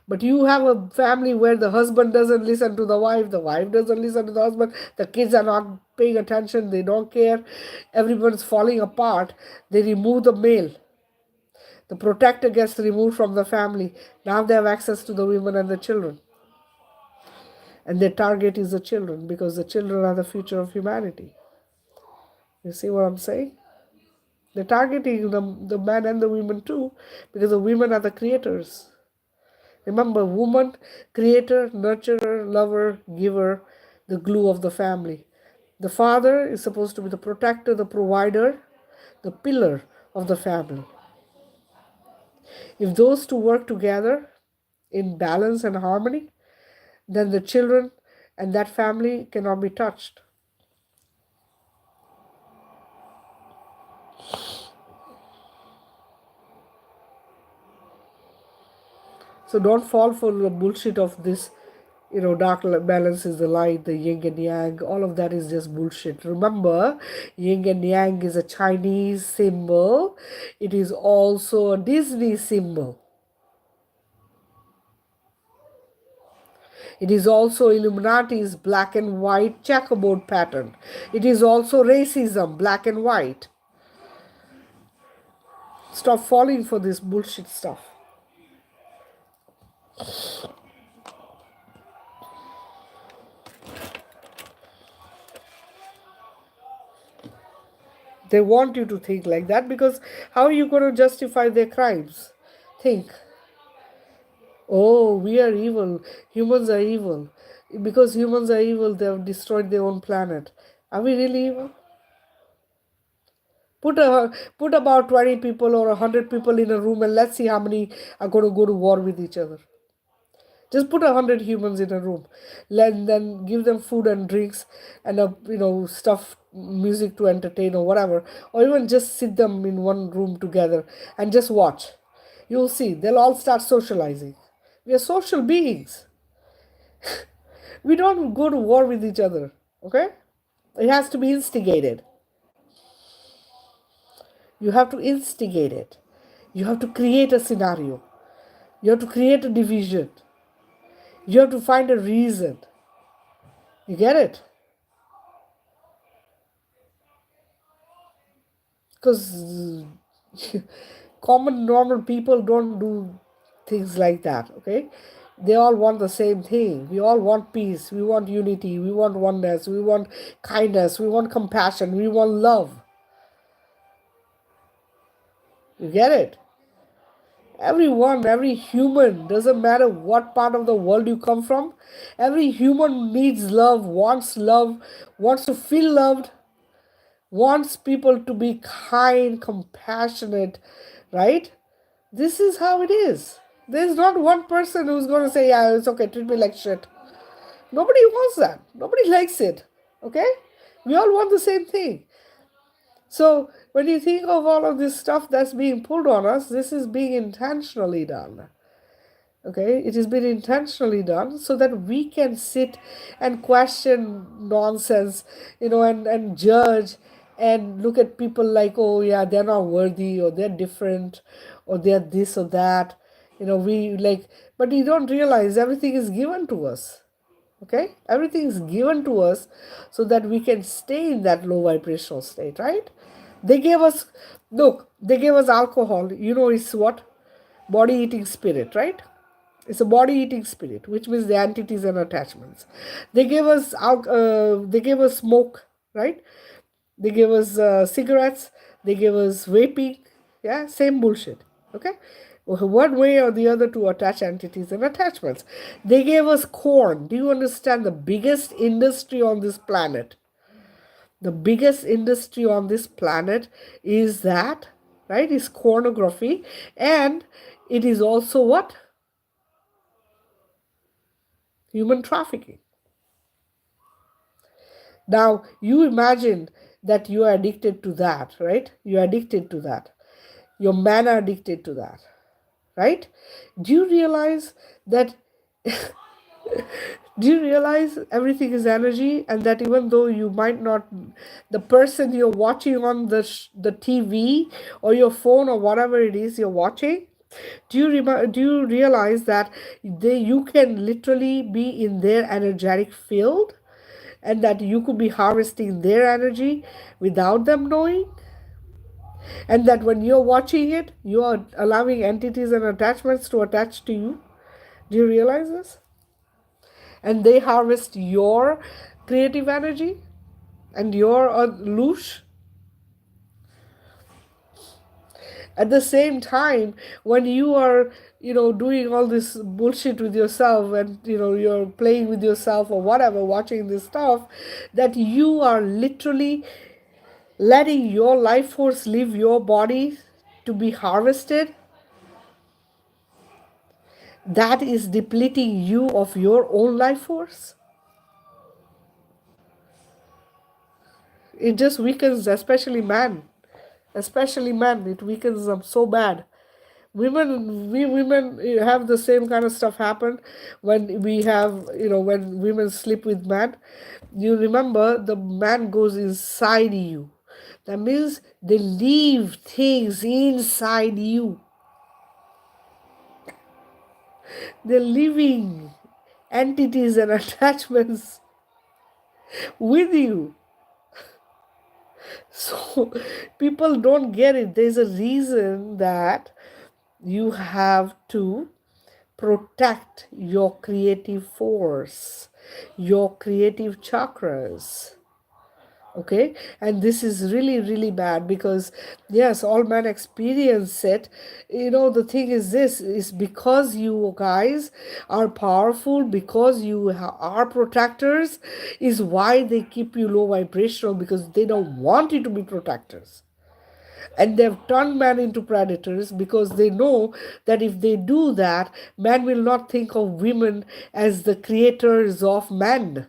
But you have a family where the husband doesn't listen to the wife doesn't listen to the husband, the kids are not paying attention, they don't care, everyone's falling apart. They remove the male. The protector gets removed from the family. Now they have access to the women and the children. And their target is the children, because the children are the future of humanity. You see what I'm saying? They're targeting the men and the women too, because the women are the creators. Remember, woman, creator, nurturer, lover, giver, the glue of the family. The father is supposed to be the protector, the provider, the pillar of the family. If those two work together in balance and harmony, then the children and that family cannot be touched. So don't fall for the bullshit of this, dark balance is the light, the yin and yang. All of that is just bullshit. Remember, yin and yang is a Chinese symbol. It is also a Disney symbol. It is also Illuminati's black and white checkerboard pattern. It is also racism, black and white. Stop falling for this bullshit stuff. They want you to think like that, because how are you going to justify their crimes? Think, oh, we are evil, humans are evil. Because humans are evil, they have destroyed their own planet. Are we really evil? Put about 20 people or 100 people in a room, and let's see how many are going to go to war with each other. Just put 100 humans in a room, then give them food and drinks and stuff, music to entertain or whatever, or even just sit them in one room together and just watch. You'll see they'll all start socializing. We are social beings. We don't go to war with each other. Okay, it has to be instigated. You have to instigate it. You have to create a scenario. You have to create a division. You have to find a reason. You get it? Because common normal people don't do things like that. Okay, they all want the same thing. We all want peace, we want unity, we want oneness, we want kindness, we want compassion, we want love. You get it? Everyone, every human, doesn't matter what part of the world you come from, every human needs love, wants to feel loved, wants people to be kind, compassionate, right? This is how it is. There's not one person who's going to say, yeah, it's okay, treat me like shit. Nobody wants that. Nobody likes it. Okay? We all want the same thing. So when you think of all of this stuff that's being pulled on us, this is being intentionally done. Okay, it has been intentionally done so that we can sit and question nonsense, and judge and look at people like, oh yeah, they're not worthy, or they're different, or they're this or that. We like, but you don't realize everything is given to us. Okay, everything is given to us so that we can stay in that low vibrational state, right? They gave us, look, they gave us alcohol. It's what? Body eating spirit, right? It's a body eating spirit, which means the entities and attachments. They gave us smoke, right? They gave us cigarettes. They gave us vaping. Yeah, same bullshit. Okay, one way or the other to attach entities and attachments. They gave us corn. Do you understand the biggest industry on this planet? The biggest industry on this planet is that, right? Is pornography, and it is also what? Human trafficking. Now, you imagine that you are addicted to that, right? You're addicted to that. Your men are addicted to that, right? Do you realize that? Do you realize everything is energy, and that even though you might not, the person you're watching on the TV or your phone or whatever it is you're watching, do you realize that you can literally be in their energetic field, and that you could be harvesting their energy without them knowing, and that when you're watching it, you are allowing entities and attachments to attach to you? Do you realize this? And they harvest your creative energy and your loosh. At the same time, when you are doing all this bullshit with yourself, and you're playing with yourself or whatever, watching this stuff, that you are literally letting your life force leave your body to be harvested, that is depleting you of your own life force. It just weakens, especially men. It weakens them so bad. We women have the same kind of stuff happen when we have, when women sleep with men. You remember, the man goes inside you. That means they leave things inside you. They're living entities and attachments with you. So people don't get it. There's a reason that you have to protect your creative force, your creative chakras. Okay, and this is really, really bad, because yes, all men experience it. The thing is, this is because you guys are powerful, because you are protectors, is why they keep you low vibrational, because they don't want you to be protectors. And they've turned men into predators, because they know that if they do that, men will not think of women as the creators of men.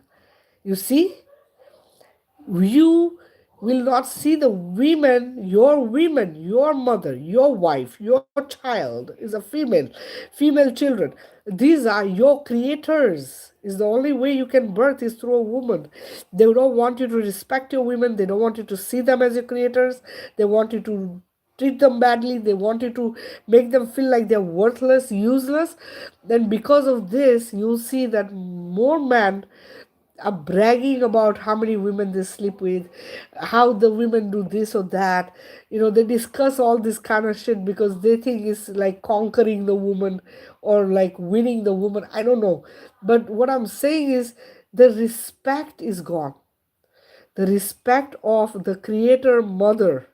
You see, you will not see the women, your mother, your wife, your child is a female children. These are your creators. Is the only way you can birth is through a woman. They don't want you to respect your women. They don't want you to see them as your creators. They want you to treat them badly. They want you to make them feel like they're worthless, useless. Then because of this, you'll see that more men are bragging about how many women they sleep with, how the women do this or that. They discuss all this kind of shit because they think it's like conquering the woman, or like winning the woman. I don't know. But what I'm saying is, the respect is gone. The respect of the creator mother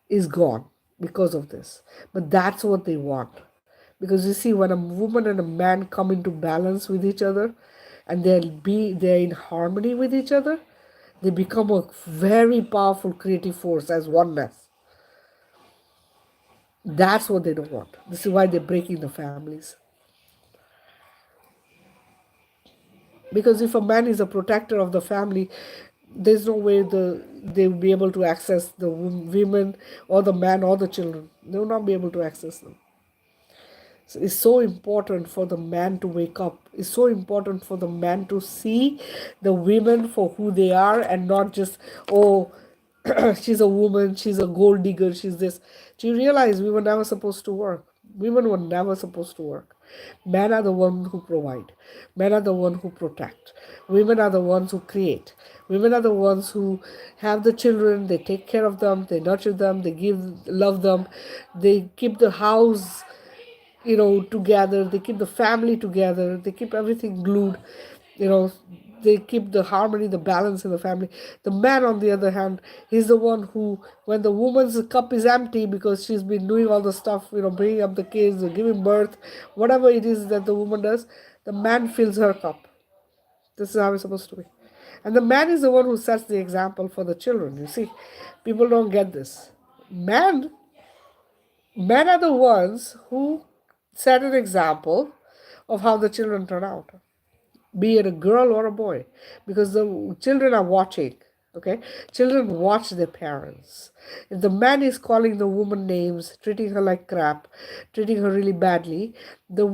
is gone because of this. But that's what they want. Because you see, when a woman and a man come into balance with each other, and they're in harmony with each other, they become a very powerful creative force as oneness. That's what they don't want. This is why they're breaking the families. Because if a man is a protector of the family, there's no way they will be able to access the women or the man or the children. They will not be able to access them. It's so important for the man to wake up. It's so important for the man to see the women for who they are and not just, oh, she's a woman, she's a gold digger, she's this. Do you realize we were never supposed to work? Women were never supposed to work. Men are the ones who provide. Men are the ones who protect. Women are the ones who create. Women are the ones who have the children, they take care of them, they nurture them, they love them, they keep the house, together, they keep the family together, they keep everything glued, you know, they keep the harmony, the balance in the family. The man, on the other hand, he's the one who, when the woman's cup is empty because she's been doing all the stuff, bringing up the kids, giving birth, whatever it is that the woman does, the man fills her cup. This is how it's supposed to be. And the man is the one who sets the example for the children. You see, people don't get this. Men are the ones who set an example of how the children turn out, be it a girl or a boy, because the children are watching. Okay, children watch their parents. If the man is calling the woman names, treating her like crap, treating her really badly, the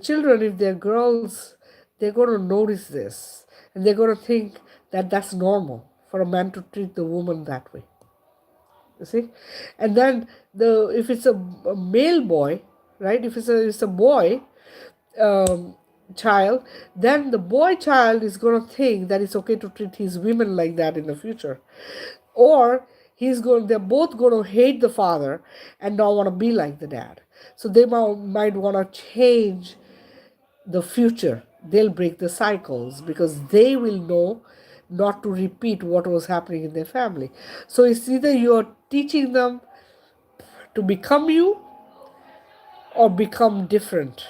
children, if they're girls, they're going to notice this, and they're going to think that that's normal for a man to treat the woman that way. You see, and then if it's a male boy, right, if it's a boy, um, child, then the boy child is going to think that it's okay to treat his women like that in the future, or they're both going to hate the father and not want to be like the dad. So they might want to change the future. They'll break the cycles because they will know not to repeat what was happening in their family. So it's either you're teaching them to become you or become different,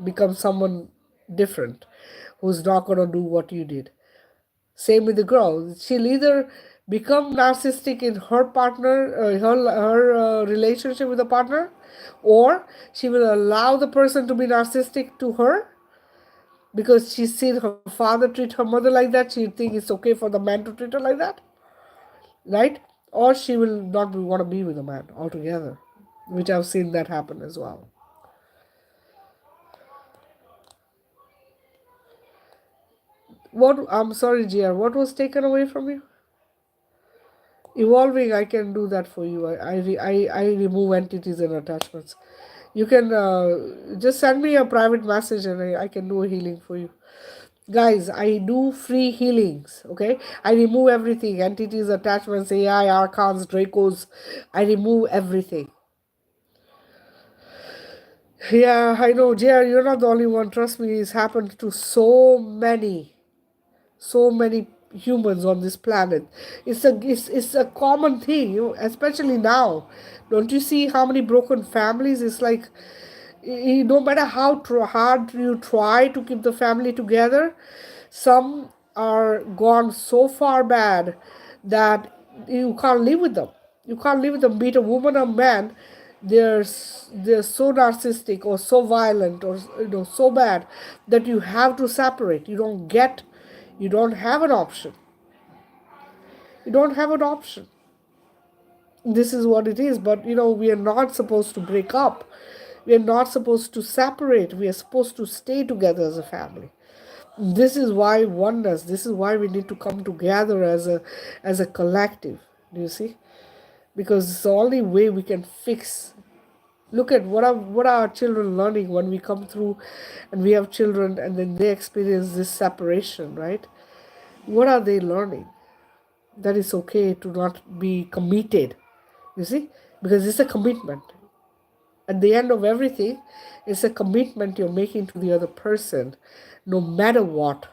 become someone different who's not going to do what you did. Same with the girl. She'll either become narcissistic in her partner, her relationship with the partner, or she will allow the person to be narcissistic to her because she's seen her father treat her mother like that. She'll think it's okay for the man to treat her like that, right? Or she will not want to be with a man altogether, which I've seen that happen as well. What, I'm sorry, GR, what was taken away from you? Evolving, I can do that for you. I remove entities and attachments. You can just send me a private message and I can do a healing for you. Guys, I do free healings, okay? I remove everything, entities, attachments, AI, archons, dracos. I remove everything. Yeah, I know, JR, you're not the only one. Trust me, it's happened to so many humans on this planet. It's a common thing, especially now. Don't you see how many broken families? It's like no matter how hard you try to keep the family together, some are gone so far bad that you can't live with them. You can't live with them, be it a woman or man. They're so narcissistic or so violent or so bad that you have to separate. You don't have an option. You don't have an option. This is what it is. But we are not supposed to break up. We are not supposed to separate. We are supposed to stay together as a family. This is why oneness. This is why we need to come together as a collective. Do you see? Because it's the only way we can fix. Look at what are our children learning when we come through, and we have children, and then they experience this separation, right? What are they learning? That it's okay to not be committed. You see, because it's a commitment. At the end of everything, it's a commitment you're making to the other person. No matter what,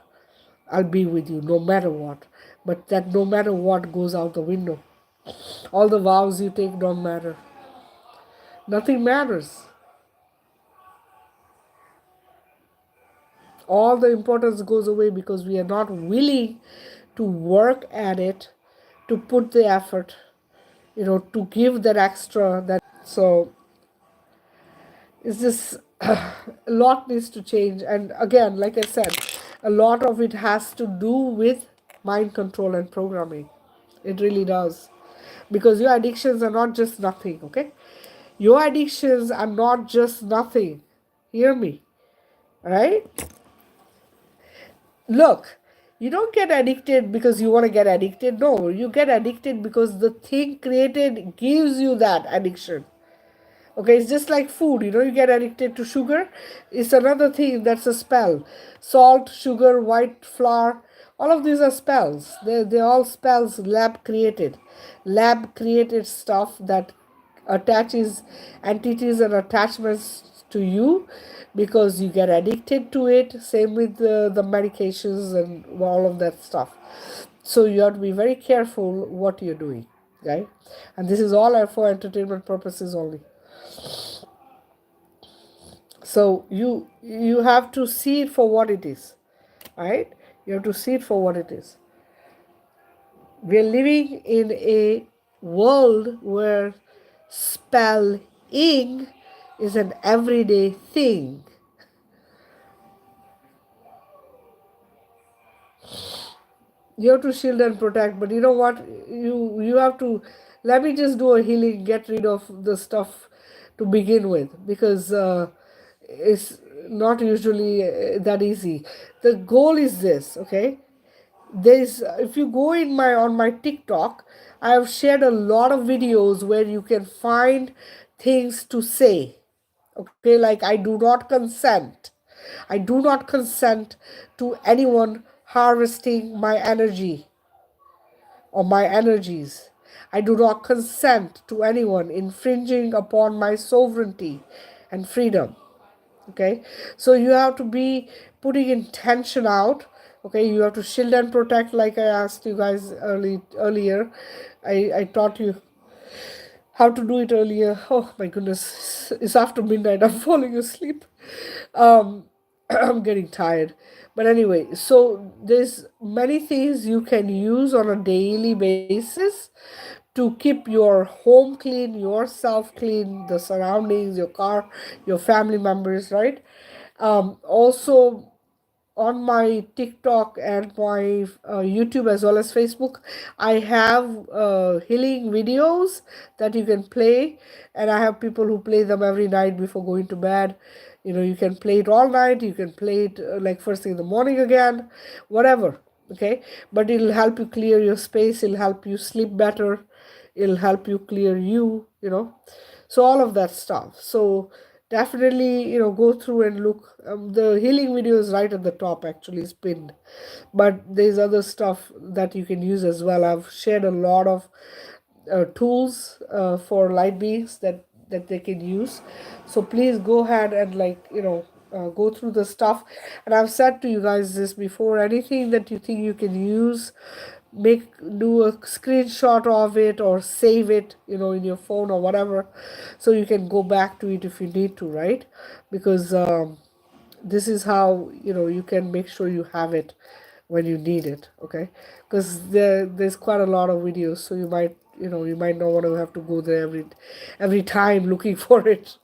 I'll be with you, no matter what. But that no matter what goes out the window. All the vows you take don't matter. Nothing matters. All the importance goes away because we are not willing to work at it, to put the effort, to give that extra. So it's just a lot needs to change. And again, like I said, a lot of it has to do with mind control and programming. It really does. Because your addictions are not just nothing, okay? Your addictions are not just nothing. Hear me, right? Look, you don't get addicted because you want to get addicted. No, you get addicted because the thing created gives you that addiction. Okay, it's just like food. You get addicted to sugar. It's another thing that's a spell. Salt, sugar, white flour, all of these are spells. They're all spells lab created. Lab created stuff that attaches entities and attachments to you because you get addicted to it. Same with the medications and all of that stuff. So you have to be very careful what you're doing, right? And this is all for entertainment purposes only. So you have to see it for what it is, right? You have to see it for what it is. We're living in a world where spelling is an everyday thing. You have to shield and protect, but you know what? You have to, let me just do a healing, get rid of the stuff to begin with, because it's not usually that easy. The goal is this, okay? There's, if you go in my on my TikTok, I have shared a lot of videos where you can find things to say. Okay, like I do not consent. I do not consent to anyone harvesting my energy or my energies. I do not consent to anyone infringing upon my sovereignty and freedom. Okay, so you have to be putting intention out. Okay, you have to shield and protect, like I asked you guys earlier. I taught you how to do it earlier. Oh my goodness, it's after midnight. I'm falling asleep. um I'm getting tired. But anyway, so there's many things you can use on a daily basis to keep your home clean, yourself clean, the surroundings, your car, your family members, right? Also, on my TikTok and my YouTube as well as Facebook, I have healing videos that you can play, and I have people who play them every night before going to bed. You can play it all night, you can play it like first thing in the morning again, whatever. Okay, but it'll help you clear your space, it'll help you sleep better, it'll help you clear you. So all of that stuff. So definitely, go through and look. The healing video is right at the top, actually, is pinned. But there's other stuff that you can use as well. I've shared a lot of tools for light beings that they can use. So please go ahead and go through the stuff. And I've said to you guys this before, anything that you think you can use, do a screenshot of it or save it, in your phone or whatever, so you can go back to it if you need to, right? Because this is how you can make sure you have it when you need it. Okay, because there's quite a lot of videos, so you might not want to have to go there every time looking for it.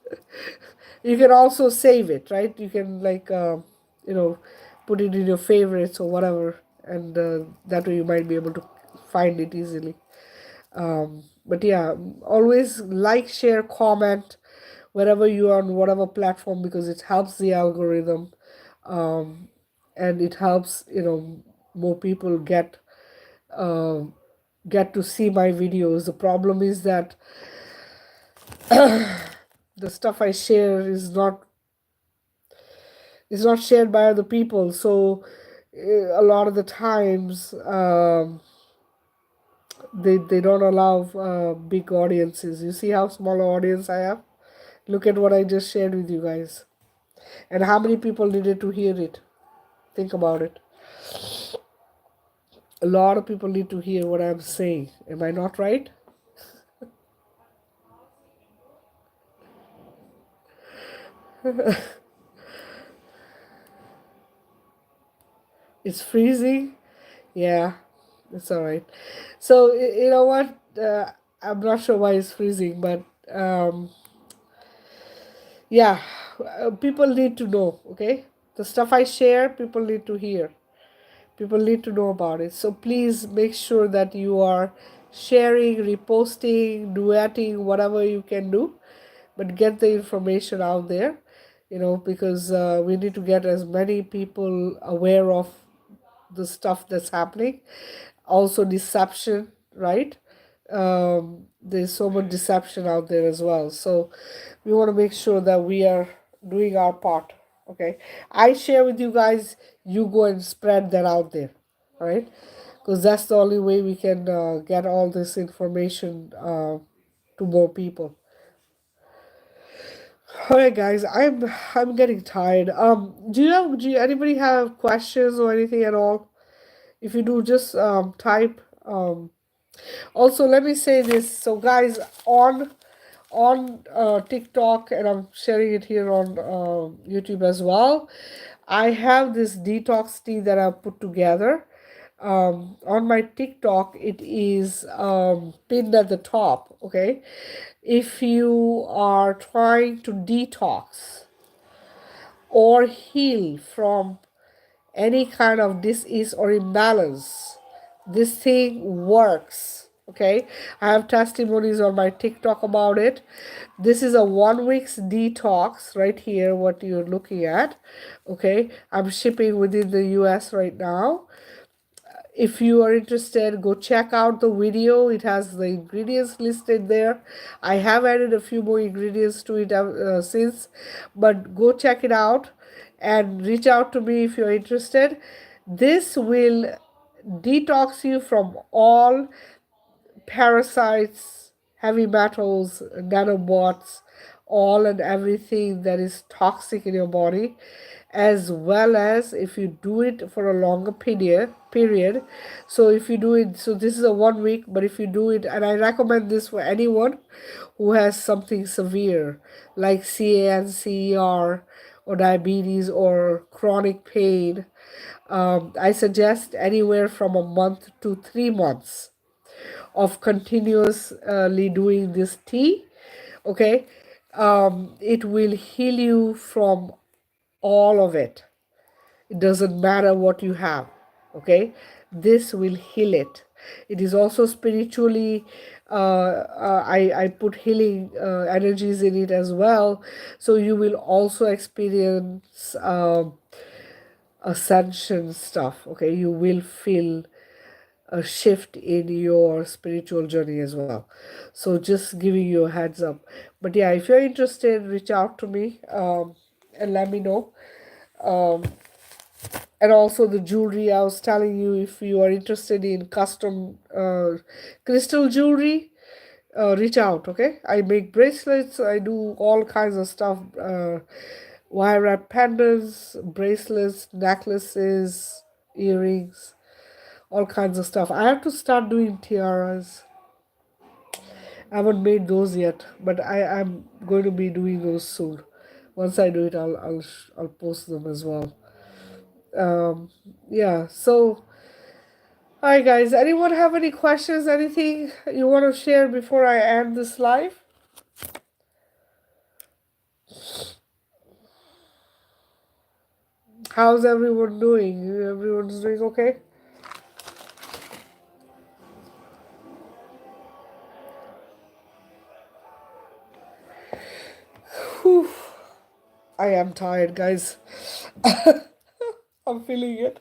You can also save it, right? You can you know put it in your favorites or whatever, and that way you might be able to find it easily. But yeah, always like, share, comment wherever you are on whatever platform, because it helps the algorithm, um, and it helps more people uh, get to see my videos. The problem is that the stuff I share is not shared by other people. So a lot of the times they don't allow big audiences. You see how small an audience I have? Look at what I just shared with you guys. And how many people needed to hear it? Think about it. A lot of people need to hear what I'm saying. Am I not right? It's freezing. Yeah, it's all right. So you know what? I'm not sure why it's freezing, but yeah, people need to know. Okay, the stuff I share, people need to hear. People need to know about it. So please make sure that you are sharing, reposting, duetting, whatever you can do, but get the information out there, because we need to get as many people aware of the stuff that's happening. Also, deception, right? There's so much deception out there as well. So, we want to make sure that we are doing our part. Okay, I share with you guys, you go and spread that out there, all right? Because that's the only way we can get all this information to more people. All right, guys, I'm getting tired. Do anybody have questions or anything at all? If you do, just type. Also, let me say this. So, guys, on TikTok, and I'm sharing it here on YouTube as well. I have this detox tea that I've put together. On my TikTok, it is pinned at the top. Okay, if you are trying to detox or heal from any kind of disease or imbalance, this thing works. Okay, I have testimonies on my TikTok about it. This is a 1 week's detox right here, what you're looking at. Okay, I'm shipping within the US right now. If you are interested, go check out the video. It has the ingredients listed there. I have added a few more ingredients to it since, but go check it out and reach out to me if you're interested. This will detox you from all parasites, heavy metals, nanobots, all and everything that is toxic in your body, as well as if you do it for a longer period. So if you do it, so this is a 1 week, but if you do it, and I recommend this for anyone who has something severe like CANCER or diabetes or chronic pain, I suggest anywhere from a month to 3 months of continuously doing this tea. Okay, it will heal you from all of it. It doesn't matter what you have. Okay, this will heal it. It is also spiritually, I put healing energies in it as well, so you will also experience ascension stuff. Okay, you will feel a shift in your spiritual journey as well. So just giving you a heads up. But yeah, if you're interested, reach out to me, and let me know. And also the jewelry, I was telling you, if you are interested in custom crystal jewelry, reach out. Okay, I make bracelets, I do all kinds of stuff, wire wrap pendants, bracelets, necklaces, earrings, all kinds of stuff. I have to start doing tiaras. I haven't made those yet, but I'm going to be doing those soon. Once I do it, I'll post them as well. Yeah. So, hi guys. Anyone have any questions? Anything you want to share before I end this live? How's everyone doing? Everyone's doing okay? Whew. I am tired, guys. I'm feeling it.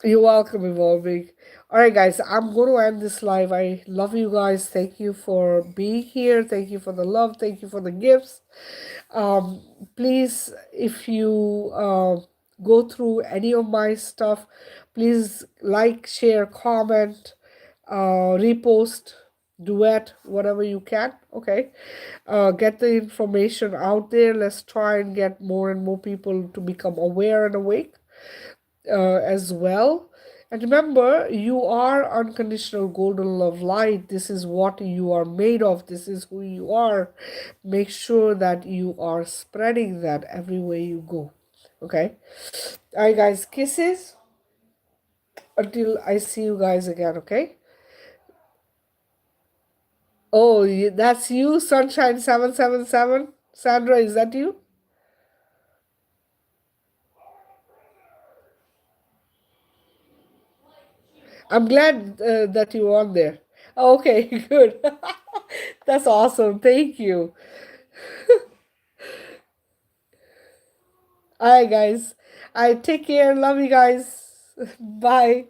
You're welcome, Evolving. All right, guys, I'm going to end this live. I love you guys. Thank you for being here. Thank you for the love. Thank you for the gifts. Please, if you go through any of my stuff, please like, share, comment, repost, duet, whatever you can. Okay, get the information out there. Let's try and get more and more people to become aware and awake as well. And remember, you are unconditional golden love light. This is what you are made of. This is who you are. Make sure that you are spreading that everywhere you go. Okay? All right, guys. Kisses. Until I see you guys again. Okay? Oh, that's you, Sunshine 777. Sandra, is that you? I'm glad that you won there. Okay, good. That's awesome. Thank you. All right, guys. I take care. Love you guys. Bye.